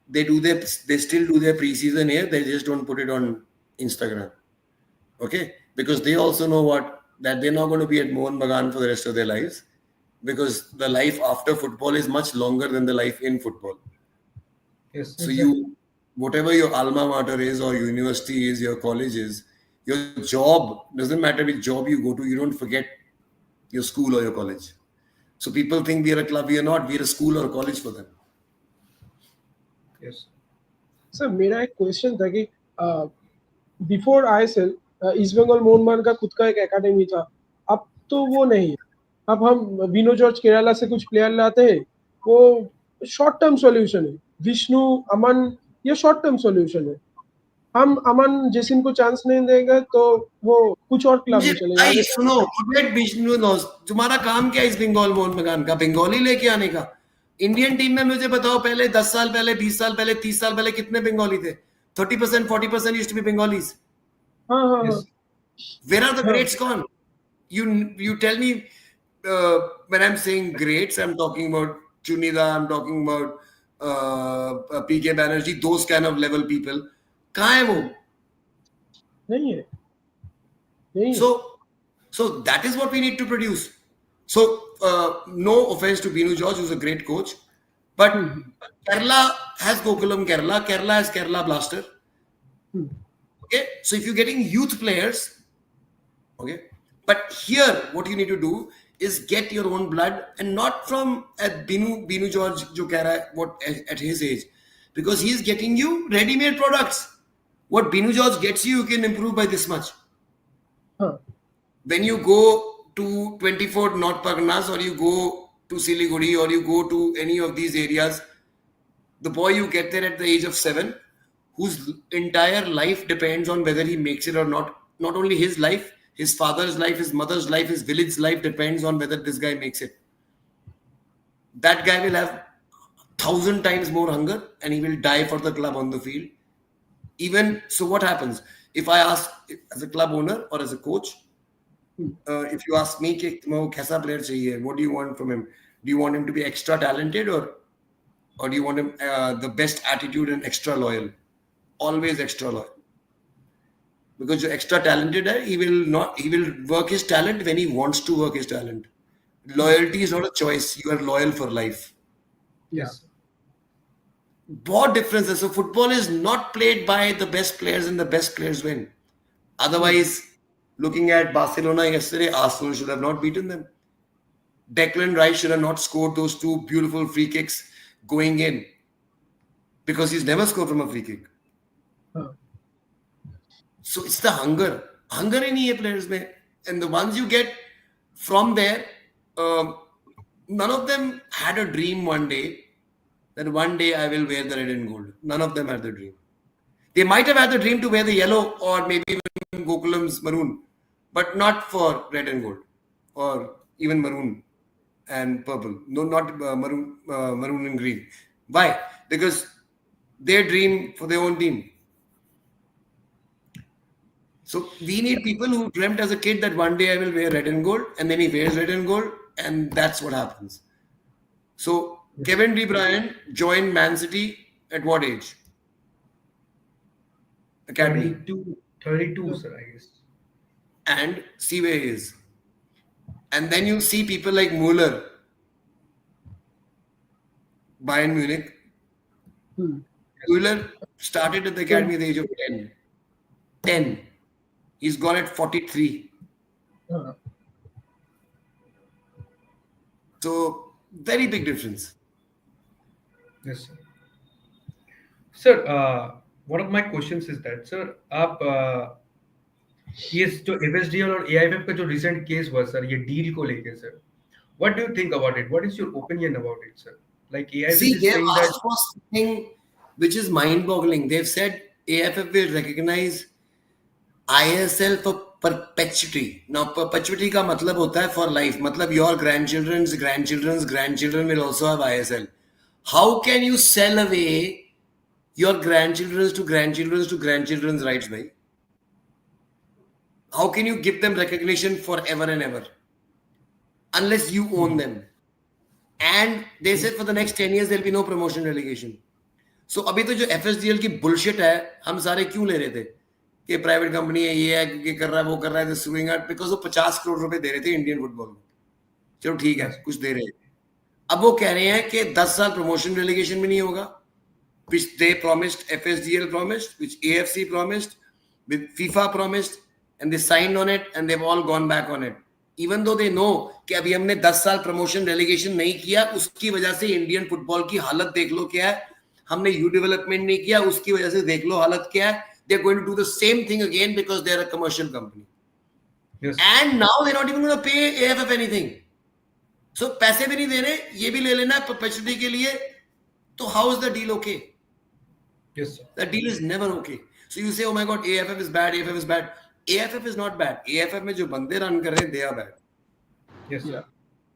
They still do their preseason here. They just don't put it on Instagram. Okay? Because they also know that they're not going to be at Mohun Bagan for the rest of their lives, because the life after football is much longer than the life in football. Yes. So whatever your alma mater is, or university is, your college is, your job, doesn't matter which job you go to, you don't forget your school or your college. So people think we are a club. We are not. We are a school or a college for them. Yes. Sir मेरा एक question था कि before ISL East Bengal Mohun Bagan का खुद का एक academy था, अब तो वो नहीं है. अब हम विनो जॉर्ज केरला से कुछ प्लेयर लाते हैं, वो शॉर्ट टर्म सॉल्यूशन है. विष्णु, अमन, ये शॉर्ट टर्म सॉल्यूशन है. हम अमन जैसिन को चांस नहीं देंगे तो वो कुछ और क्लब में चले जाएंगे. सुनो, विष्णु, तुम्हारा काम क्या है इस बंगाल मोहन बागान का? बंगाली लेके आने का. इंडियन टीम में मुझे बताओ, पहले 10 साल पहले, 20 साल पहले, 30 साल पहले कितने बंगाली थे? 30%, 40% used to be Bengalis. हाँ. Where are the greats gone? You tell me, when I'm saying greats, I'm talking about Chunida, I'm talking about PK Banerjee, those kind of level people. कहाँ है वो? नहीं है. So that is what we need to produce. So no offense to Binu George, who's a great coach, but Kerala has Gokulam Kerala. Kerala has Kerala Blaster. Okay, so if you're getting youth players, okay, but here what you need to do is get your own blood, and not from Binu George जो कह रहा है what at his age, because he's getting you ready-made products. What Binu George gets you can improve by this much. हाँ, When you go to 24 North Parganas or you go to Siliguri or you go to any of these areas, the boy you get there at the age of 7, whose entire life depends on whether he makes it or not only his life, his father's life, his mother's life, his village's life depends on whether this guy makes it. That guy will have 1,000 times more hunger and he will die for the club on the field. Even so, what happens if I ask, as a club owner or as a coach, if you ask me कि तुम्हें कैसा player चाहिए, what do you want from him? Do you want him to be extra talented or do you want him the best attitude and extra loyal? Always extra loyal. Because जो extra talented है, he will work his talent when he wants to work his talent. Loyalty is not a choice. You are loyal for life. Yes. बहुत difference है. So football is not played by the best players and the best players win. Otherwise, looking at Barcelona yesterday, Arsenal should have not beaten them. Declan Rice should have not scored those 2 beautiful free kicks going in because he's never scored from a free kick. हाँ, So it's the hunger. Hunger in EA players mein. And the ones you get from there, none of them had a dream one day that one day I will wear the red and gold. None of them had the dream. They might have had the dream to wear the yellow or maybe even Gokulam's maroon, but not for red and gold or even maroon and purple. No, not maroon and green. Why? Because they dream for their own team. So we need people who dreamt as a kid that one day I will wear red and gold, and then he wears red and gold, and that's what happens. So Kevin De Bruyne joined Man City at what age? Academy. 32, sir, I guess. And see where he is. And then you see people like Muller, Bayern Munich. Muller started at the academy at the age of 10. 10. He's gone at 43. हाँ, So, very big difference. Yes, sir. Sir, one of my questions is that, sir, आप ये जो FSDL और AIFF का जो recent case हुआ sir, ये deal को लेके sir, what do you think about it? What is your opinion about it, sir? Like AIFF See, is they've saying that asked for something which is mind-boggling. They've said AFF will recognize ISL for perpetuity. Now, perpetuity का मतलब होता है for life. मतलब your grandchildren's grandchildren will also have ISL. How can you sell away your grandchildren's rights, bhai? How can you give them recognition forever and ever? Unless you own them. And they said for the next 10 years there'll be no promotion relegation. So अभी तो जो FSDL की bullshit है, हम सारे क्यों ले रहे थे कि प्राइवेट कंपनी है, ये है, ये कर रहा है, वो कर रहा है, सुइंग आउट, बिकॉज वो 50 करोड़ रुपए दे रहे थे इंडियन फुटबॉल में. चलो ठीक है, कुछ दे रहे हैं. अब वो कह रहे हैं कि 10 साल प्रमोशन रेलिगेशन में नहीं होगा, which they promised, FSDL promised, which AFC promised, with FIFA promised, and they signed on it and they've all gone back on it. Even though they know कि अभी हमने 10 साल प्रमोशन रेलिगेशन नहीं किया, उसकी वजह से इंडियन फुटबॉल की हालत देख लो क्या है. हमने यू डेवलपमेंट नहीं किया, उसकी वजह से देख लो हालत क्या है. They're going to do the same thing again because they're a commercial company. yes, And now they're not even going to pay AFF anything. So पैसे भी नहीं दे रहे, ये भी ले लेना है perpetuity के लिए. तो how is the deal okay? yes, sir. That deal is never okay. So you say, oh my God, AFF is bad, AFF is bad. AFF is not bad. AFF में जो बंदे रन कर रहे हैं, they are bad. Yes, sir. yeah,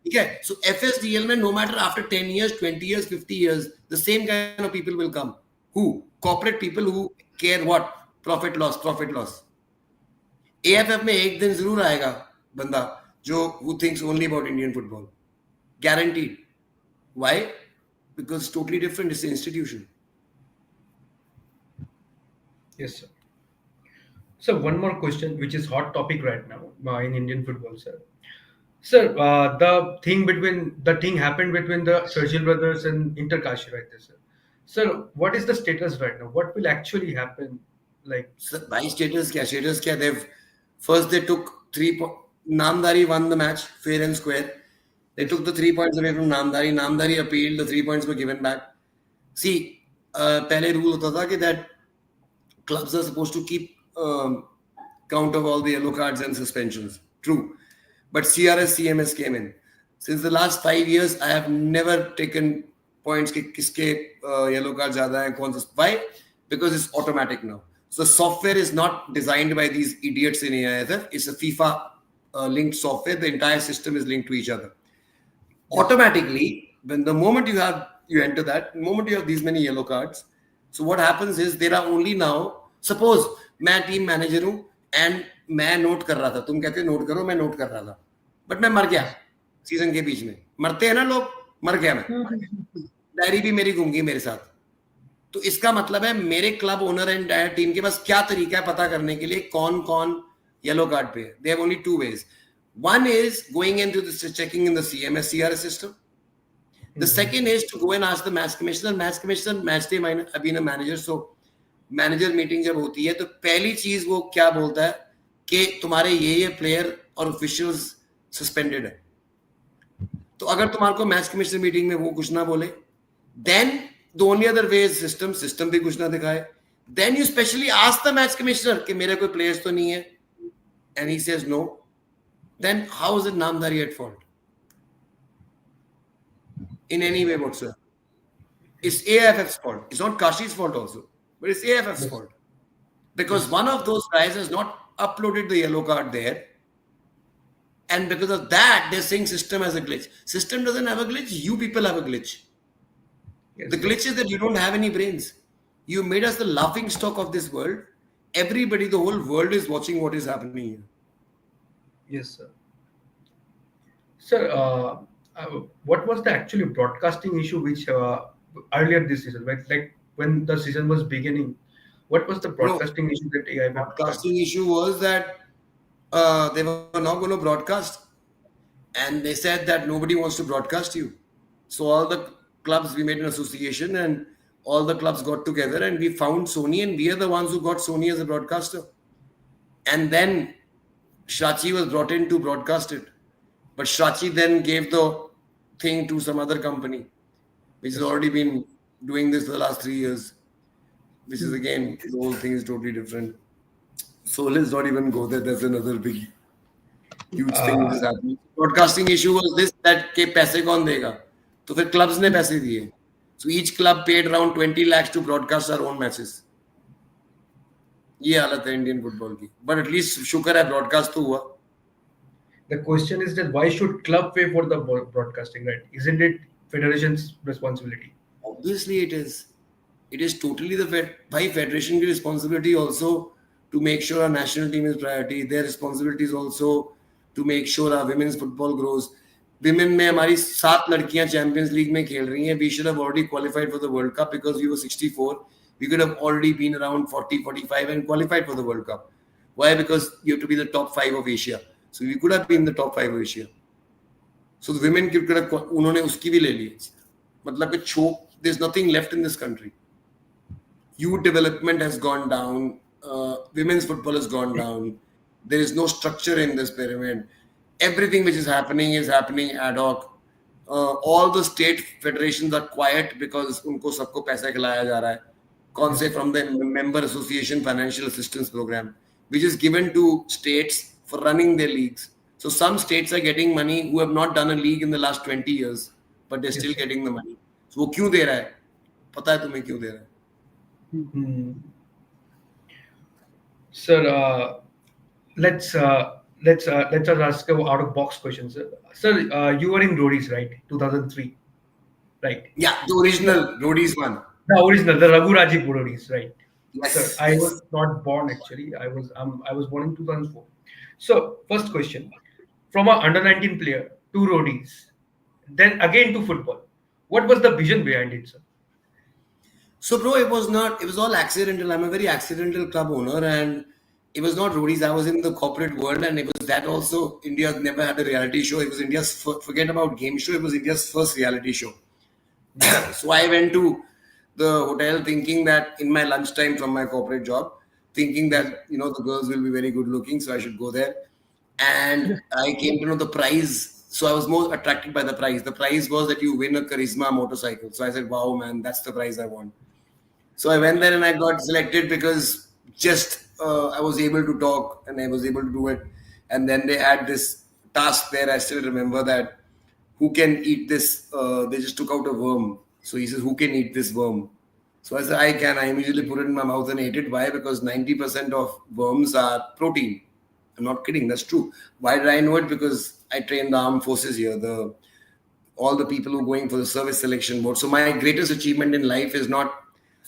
ठीक है. So FSDL में no matter after 10 years, 20 years, 50 years, the same kind of people will come. Who? Corporate people who care what? Profit loss, profit loss. AFF में एक दिन जरूर आएगा बंदा जो who thinks only about Indian football. Guaranteed. Why? Because it's totally different. It's an institution. Yes, sir. So one more question, which is hot topic right now in Indian football, sir. Sir, the thing happened between the Churchill brothers and Interkashi, right there, sir. Sir, what is the status right now? What will actually happen? Like, So, by status kya? They took 3 points. Namdari won the match fair and square. They took the 3 points away from Namdari. Namdari appealed. The 3 points were given back. See, पहले rule होता था कि that clubs are supposed to keep count of all the yellow cards and suspensions. True. But CRS, CMS came in. Since the last 5 years, I have never taken points कि किसके yellow cards ज़्यादा हैं कौन सा. Why? Because it's automatic now. So software is not designed by these idiots in AIFF. It's a FIFA linked software. The entire system is linked to each other. Automatically, when the moment you enter that, the moment you have these many yellow cards, so what happens is there are only now, suppose मैं team manager हूँ and मैं note कर रहा था, तुम कहते note करो, मैं नोट कर रहा था, बट मैं मर गया सीजन के बीच में. मरते हैं ना लोग, मर गया मैं, डायरी भी मेरी घूम गई मेरे साथ. तो इसका मतलब है मेरे क्लब ओनर एंड टीम के पास क्या तरीका है पता करने के लिए कौन कौन येलो कार्ड पे है. They have only two ways. One is going into the checking in the CMS CRS system. The second is to go and ask the match commissioner. Match commissioner match day I've been a manager, so manager meeting जब होती है तो पहली चीज वो क्या बोलता है कि तुम्हारे ये प्लेयर और officials suspended है. तो अगर तुम्हारे को मैच कमिश्नर मीटिंग में वो कुछ ना बोले, then the only other way is system भी कुछ ना दिखाए. Then you specially ask the match commissioner कि मेरे कोई players तो नहीं है, and he says no. Then how is it Namdhari at fault? In any way whatsoever. It's AIFF's fault. It's not Kashi's fault also, but it's AIFF's fault. Because one of those guys has not uploaded the yellow card there. And because of that, they're saying system has a glitch. System doesn't have a glitch. You people have a glitch. Yes, The glitch is that you don't have any brains. You made us the laughing stock of this world. Everybody, the whole world is watching what is happening here. Yes, sir. Sir, what was the actually broadcasting issue which earlier this season, right? Like when the season was beginning, what was the broadcasting issue that AIFF? Broadcasting issue was that they were not going to broadcast, and they said that nobody wants to broadcast you. So all the clubs, we made an association, and all the clubs got together, and we found Sony, and we are the ones who got Sony as a broadcaster. And then Shachi was brought in to broadcast it. But Shachi then gave the thing to some other company, which has already been doing this for the last 3 years, which is again, the whole thing is totally different. So let's not even go there. That's another big, huge thing which is happening. Broadcasting issue was this, that के पैसे कौन देगा? तो फिर clubs ने पैसे दिए. So each club paid around 20 lakhs to broadcast our own matches. ये हालत है इंडियन फुटबॉल की. But at least शुक्र है broadcast तो हुआ. The question is that why should club pay for the broadcasting, right? Isn't it federation's responsibility? Obviously it is. It is totally the federation की responsibility also to make sure our national team is priority. Their responsibility is also to make sure our women's football grows. Women में हमारी 7 लड़कियां Champions League में खेल रही हैं. We should have already qualified for the World Cup because we were 64. We could have already been around 40, 45 and qualified for the World Cup. Why? Because you have to be the top 5 of Asia. So we could have been the top 5 of Asia. So the women cricket, उन्होंने उसकी भी ले ली. मतलब कि there's nothing left in this country. Youth development has gone down. Women's football has gone down. There is no structure in this pyramid. Everything which is happening ad hoc. All the state federations are quiet because उनको सबको पैसा खिलाया जा रहा है. कौन से from the member association financial assistance program, which is given to states for running their leagues. So some states are getting money who have not done a league in the last 20 years, but they're still getting the money. So वो क्यों दे रहा है? पता है तुम्हें क्यों दे रहा है? Sir, let's ask a out of box questions. Sir, you were in Roadies, right? 2003, right? Yeah, the original Roadies one. The original, the Raghu Rajiv Roadies, right? Yes. Sir, I was not born actually. I was born in 2004. So first question, from a under 19 player to Roadies, then again to football. What was the vision behind it, sir? So, bro, it was all accidental. I'm a very accidental club owner, and it was not Roadies. I was in the corporate world, and it was that also. India never had a reality show. It was India's, forget about game show, it was India's first reality show. So I went to the hotel thinking that in my lunchtime from my corporate job, thinking that, the girls will be very good looking, so I should go there. And I came to know the prize. So I was more attracted by the prize. The prize was that you win a Charisma motorcycle. So I said, wow, man, that's the prize I want. So I went there and I got selected because just I was able to talk and I was able to do it. And then they had this task there. I still remember that who can eat this? They just took out a worm. So he says, who can eat this worm? So I said, I can. I immediately put it in my mouth and ate it. Why? Because 90% of worms are protein. I'm not kidding. That's true. Why did I know it? Because I trained the armed forces here. All the people who are going for the service selection board. So my greatest achievement in life is not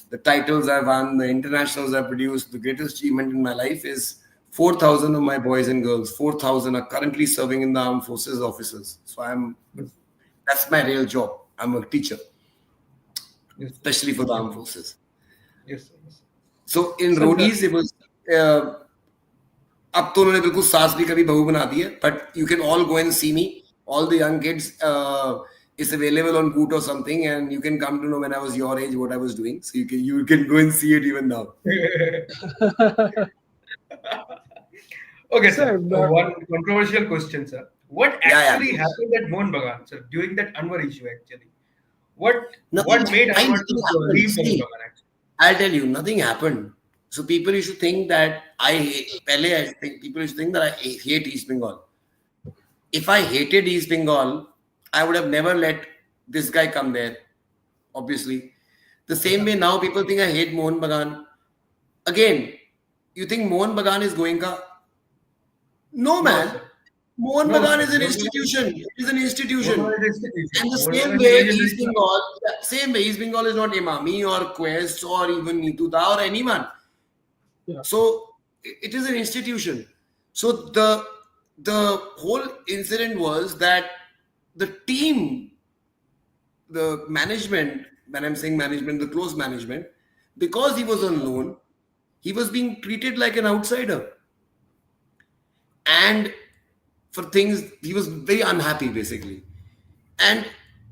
the titles I've won, the internationals I've produced. The greatest achievement in my life is 4,000 of my boys and girls. 4,000 are currently serving in the armed forces officers. So that's my real job. I'm a teacher, Yes. especially for the armed forces. Yes, sir. Yes. So in roadies, it was. अब तो उन्होंने बिल्कुल सास भी कभी बहू बना दी है, but you can all go and see me. All the young kids is available on Goot or something, and you can come to know when I was your age what I was doing. So you can go and see it even now. Okay, sir. Sir, One controversial question, sir. What Yeah, actually yeah. happened at Mohun Bagan, sir, during that Anwar issue? Actually, what Nothing made Anwar nothing to happened. leave Mohun See, Bagan? Actually, I'll tell you, nothing happened. So people used to think that people used to think that I hate East Bengal. If I hated East Bengal, I would have never let this guy come there. Obviously, the same way now people think I hate Mohun Bagan. Again, you think Mohun Bagan is going ka? No, man. sir. Mohun No, Bagan sir. is an Mohun Bagan- institution. It is an institution. Mohun Bagan is institution. And the Mohun same Bagan way, is East Bengal is not Imami or Quest or even Nituda or anyone. Yeah. So it is an institution. So the whole incident was that the team, the management, when I'm saying management, the close management, because he was on loan, he was being treated like an outsider. And for things, he was very unhappy basically. And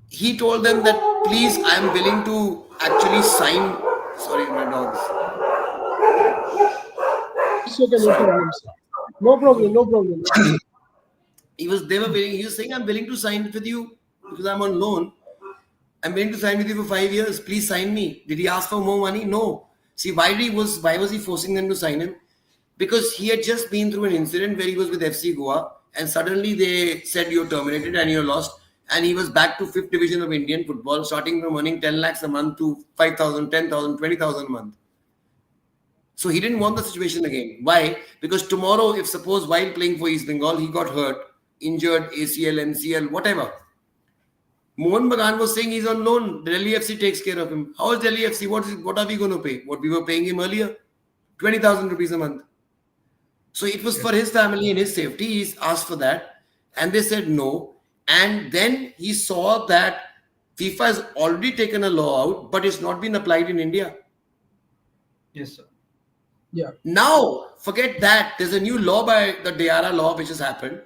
he told them that, please, I'm willing to actually sign. Sorry, my dogs. it's okay, no problem, sir. No problem, no problem. He was saying, I'm willing to sign with you because I'm on loan. I'm willing to sign with you for 5 years. Please sign me. Did he ask for more money? No. See, why was he forcing them to sign him? Because he had just been through an incident where he was with FC Goa and suddenly they said you're terminated and you're lost. And he was back to 5th division of Indian football, starting from earning 10 lakhs a month to 5,000, 10,000, 20,000 a month. So he didn't want the situation again. Why? Because tomorrow, if suppose while playing for East Bengal, he got hurt, injured, ACL, MCL, whatever. Mohun Bagan was saying he's on loan. Delhi FC takes care of him. How is Delhi FC? What are we going to pay? What we were paying him earlier? 20,000 rupees a month. So it was for his family and his safety. He asked for that. And they said no. And then he saw that FIFA has already taken a law out, but it's not been applied in India. Yes, sir. Yeah. Now, forget that. There's a new law by the Diara law which has happened,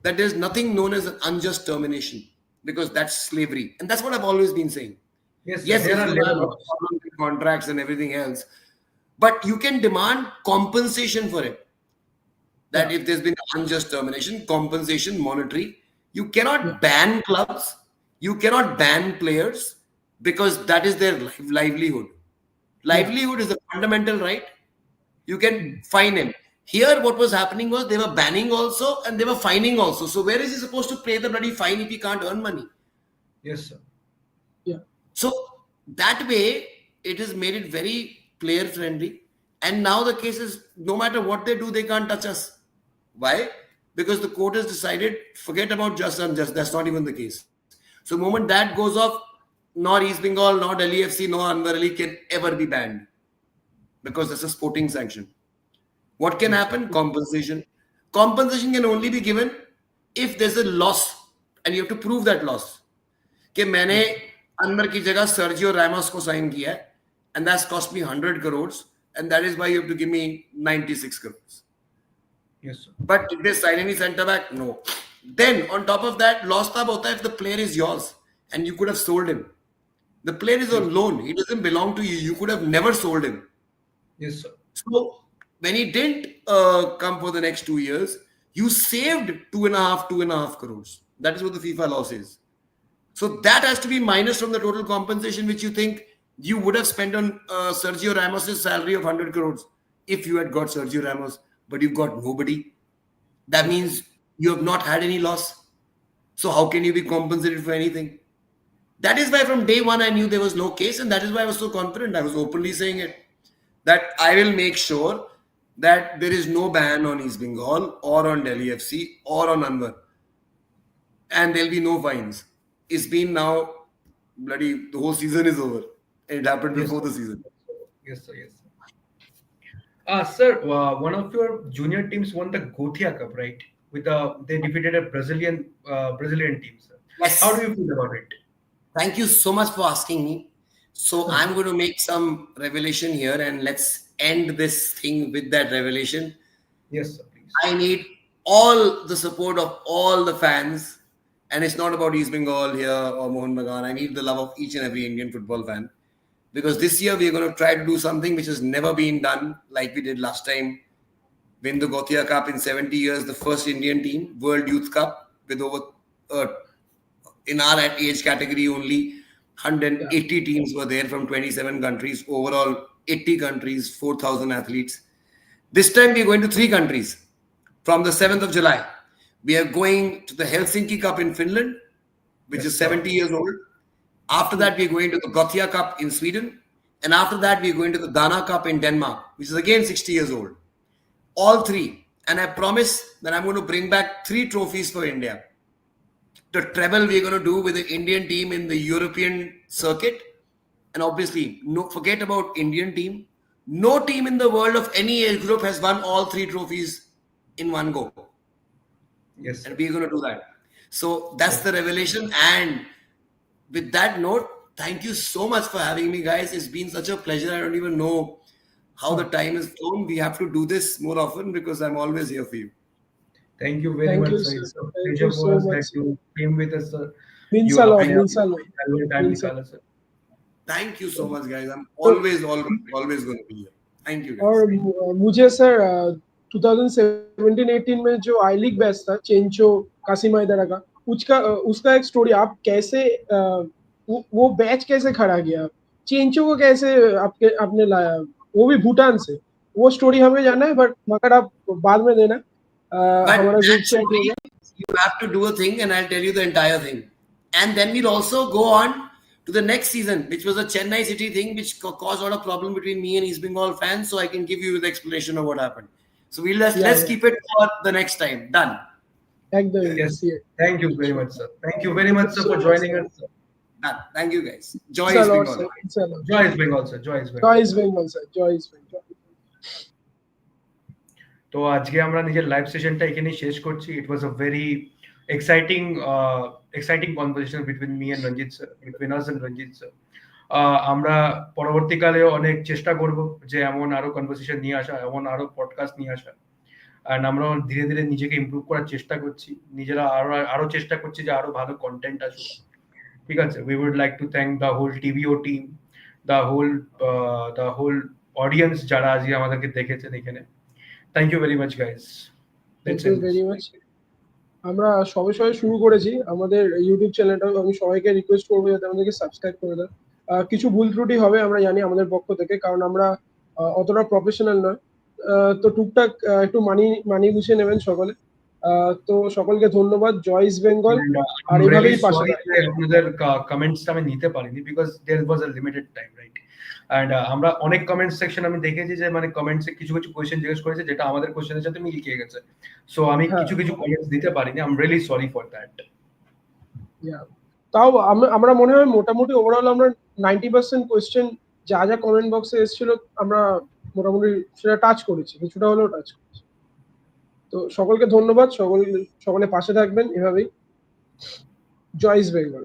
that there's nothing known as an unjust termination because that's slavery. And that's what I've always been saying. Yes, Yes, there if are you labor have laws. problems with contracts and everything else, but you can demand compensation for it. That if there's been unjust termination, compensation, monetary. You cannot ban clubs. You cannot ban players because that is their livelihood. Livelihood is a fundamental right. You can fine him. Here, what was happening was they were banning also and they were fining also. So where is he supposed to pay the bloody fine if he can't earn money? Yes, sir. Yeah. So that way, it has made it very player friendly. And now the case is, no matter what they do, they can't touch us. Why? Because the court has decided, forget about just unjust. That's not even the case. So the moment that goes off, nor East Bengal, nor Delhi FC, nor Anwar Ali can ever be banned. Because that's a sporting sanction. What can happen? Compensation. Compensation can only be given if there's a loss. And you have to prove that loss. कि मैंने अनवर की जगह Sergio Ramos को sign किया है and that's cost me 100 crores and that is why you have to give me 96 crores. Yes, sir. But did they sign any centre back? No. Then on top of that, loss tab hota hai if the player is yours and you could have sold him. The player is on loan. He doesn't belong to you. You could have never sold him. Yes, sir. So when he didn't come for the next 2 years, you saved 2.5 crores. That is what the FIFA law says. So that has to be minus from the total compensation which you think you would have spent on Sergio Ramos' salary of 100 crores. if you had got Sergio Ramos, but you've got nobody, that means you have not had any loss. So how can you be compensated for anything? That is why from day one I knew there was no case, and that is why I was so confident. I was openly saying it, that I will make sure that there is no ban on East Bengal or on Delhi FC or on Anwar, and there'll be no fines. It's been now bloody the whole season is over. It happened Yes, before sir. the season. Yes, sir. Yes, sir. Sir, one of your junior teams won the Gothia Cup, right? They defeated a Brazilian team, sir. How do Yes. you feel about it? Thank you so much for asking me. So I'm going to make some revelation here, and let's end this thing with that revelation. Yes, sir, please. I need all the support of all the fans, and it's not about East Bengal here or Mohun Bagan. I need the love of each and every Indian football fan, because this year we are going to try to do something which has never been done, like we did last time. Win the Gothia Cup in 70 years, the first Indian team, World Youth Cup, with over uh, in our age category only Yeah. 180 teams were there from 27 countries, overall 80 countries, 4,000 athletes. This time we are going to 3 countries. From the 7th of July, we are going to the Helsinki Cup in Finland, which Yes, is sir. 70 years old. After that, we are going to the Gothia Cup in Sweden. And after that, we are going to the Dana Cup in Denmark, which is again 60 years old. All three. And I promise that I'm going to bring back 3 trophies for India. The treble we're going to do with the Indian team in the European circuit. And obviously, no, forget about Indian team. No team in the world of any age group has won all 3 trophies in one go. Yes, sir. And we're going to do that. So that's Yes. the revelation. And with that note, thank you so much for having me, guys. It's been such a pleasure. I don't even know how the time is flown. We have to do this more often because I'm always here for you. Thank you very Thank much, you, sir. sir. It's a Thank pleasure you for so us much, that sir. you came with us, sir. Means You a lot. अपने Means a lot. valuable time Means a निकाला, sir. Thank you so much, guys. I'm तो always going to be here. Thank you, और guys. मुझे sir 2017-18 में जो आई league batch था चेंचो Qasim Hydra का उसका एक स्टोरी आप कैसे वो बैच कैसे खड़ा किया चेंचो को कैसे आपने लाया वो भी भूटान से वो स्टोरी हमें जानना है बट मगर आप बाद में देना But हमारा ग्रुप that चैट story, होगा you have to do a thing, and I'll tell you the entire thing. And then we'll also go on to the next season, which was a Chennai City thing, which caused a lot of problem between me and East Bengal fans. So I can give you the explanation of what happened. So let's keep it for the next time. Done. একদমই Yes. Thank you very much, sir. Thank you very Thank much, you sir, so for much, joining sir. us. Sir. Done. Thank you, guys. Joy It's a is lot, Bengal. sir. It's a lot. Joy is Bengal, sir. Joy is Bengal. Joy is Bengal, sir. Joy is Bengal. তো আজকে আমরা নিজের live সেশনটা এখানেই শেষ করছি। It was a very exciting conversation between me and Ranjit sir, between us and Ranjit sir. আমরা পরবর্তীকালেও অনেক চেষ্টা করব যে এমন আরো কনভারসেশন নিয়ে আসা, এমন আরো পডকাস্ট নিয়ে আসা। অ্যান্ড আমরা ধীরে ধীরে নিজেকে ইমপ্রুভ করার চেষ্টা করছি, নিজেরা আরো চেষ্টা করছি যে আরো ভালো কন্টেন্ট আসুক। ঠিক আছে, we would like to thank the whole টিভিও টিম, দ্য হোল অডিয়েন্স যারা আজকে আমাদেরকে দেখেছেন এখানে। Thank you very much, guys. Thank Let's you end this. very much. আমরা সবে শুরু করেছি আমাদের ইউটিউব চ্যানেলটা আমি সবাইকে রিকোয়েস্ট করবো যাতে আমাদেরকে সাবস্ক্রাইব করে দেন কিছু ভুল ত্রুটি হবে আমরা জানি আমাদের পক্ষ থেকে কারণ আমরা অতটা প্রফেশনাল নয় তো টুকটাক একটু মানি গুছিয়ে নেবেন সকলে তো সকলকে ধন্যবাদ জয় ইস্ট বেঙ্গল আর I'm really এভাবেই পাশে sorry থাকবেন that আপনাদের কমেন্টসটা আমি নিতে পারিনি because there was a limited time, right? And আমরা অনেক কমেন্ট সেকশন আমি দেখেছি যে মানে কমেন্টসে কিছু কিছু কোয়েশ্চেন জিজ্ঞেস করেছে যেটা আমাদের কোয়েশ্চেনের সাথে মিল খেয়ে গেছে, সো আমি হ্যাঁ কিছু কিছু কমেন্টস দিতে পারিনি। I am really sorry for that. তাও আমরা মনে হয় মোটামুটি ওভারঅল আমরা 90% কোয়েশ্চেন যা যা কমেন্ট বক্সে এসেছিল আমরা মোটামুটি সেটা টাচ করেছি কিছুটা হলেও টাচ করেছি তো সকলকে ধন্যবাদ সকলে পাশে থাকবেন এভাবেই জয় ইস্ট বেঙ্গল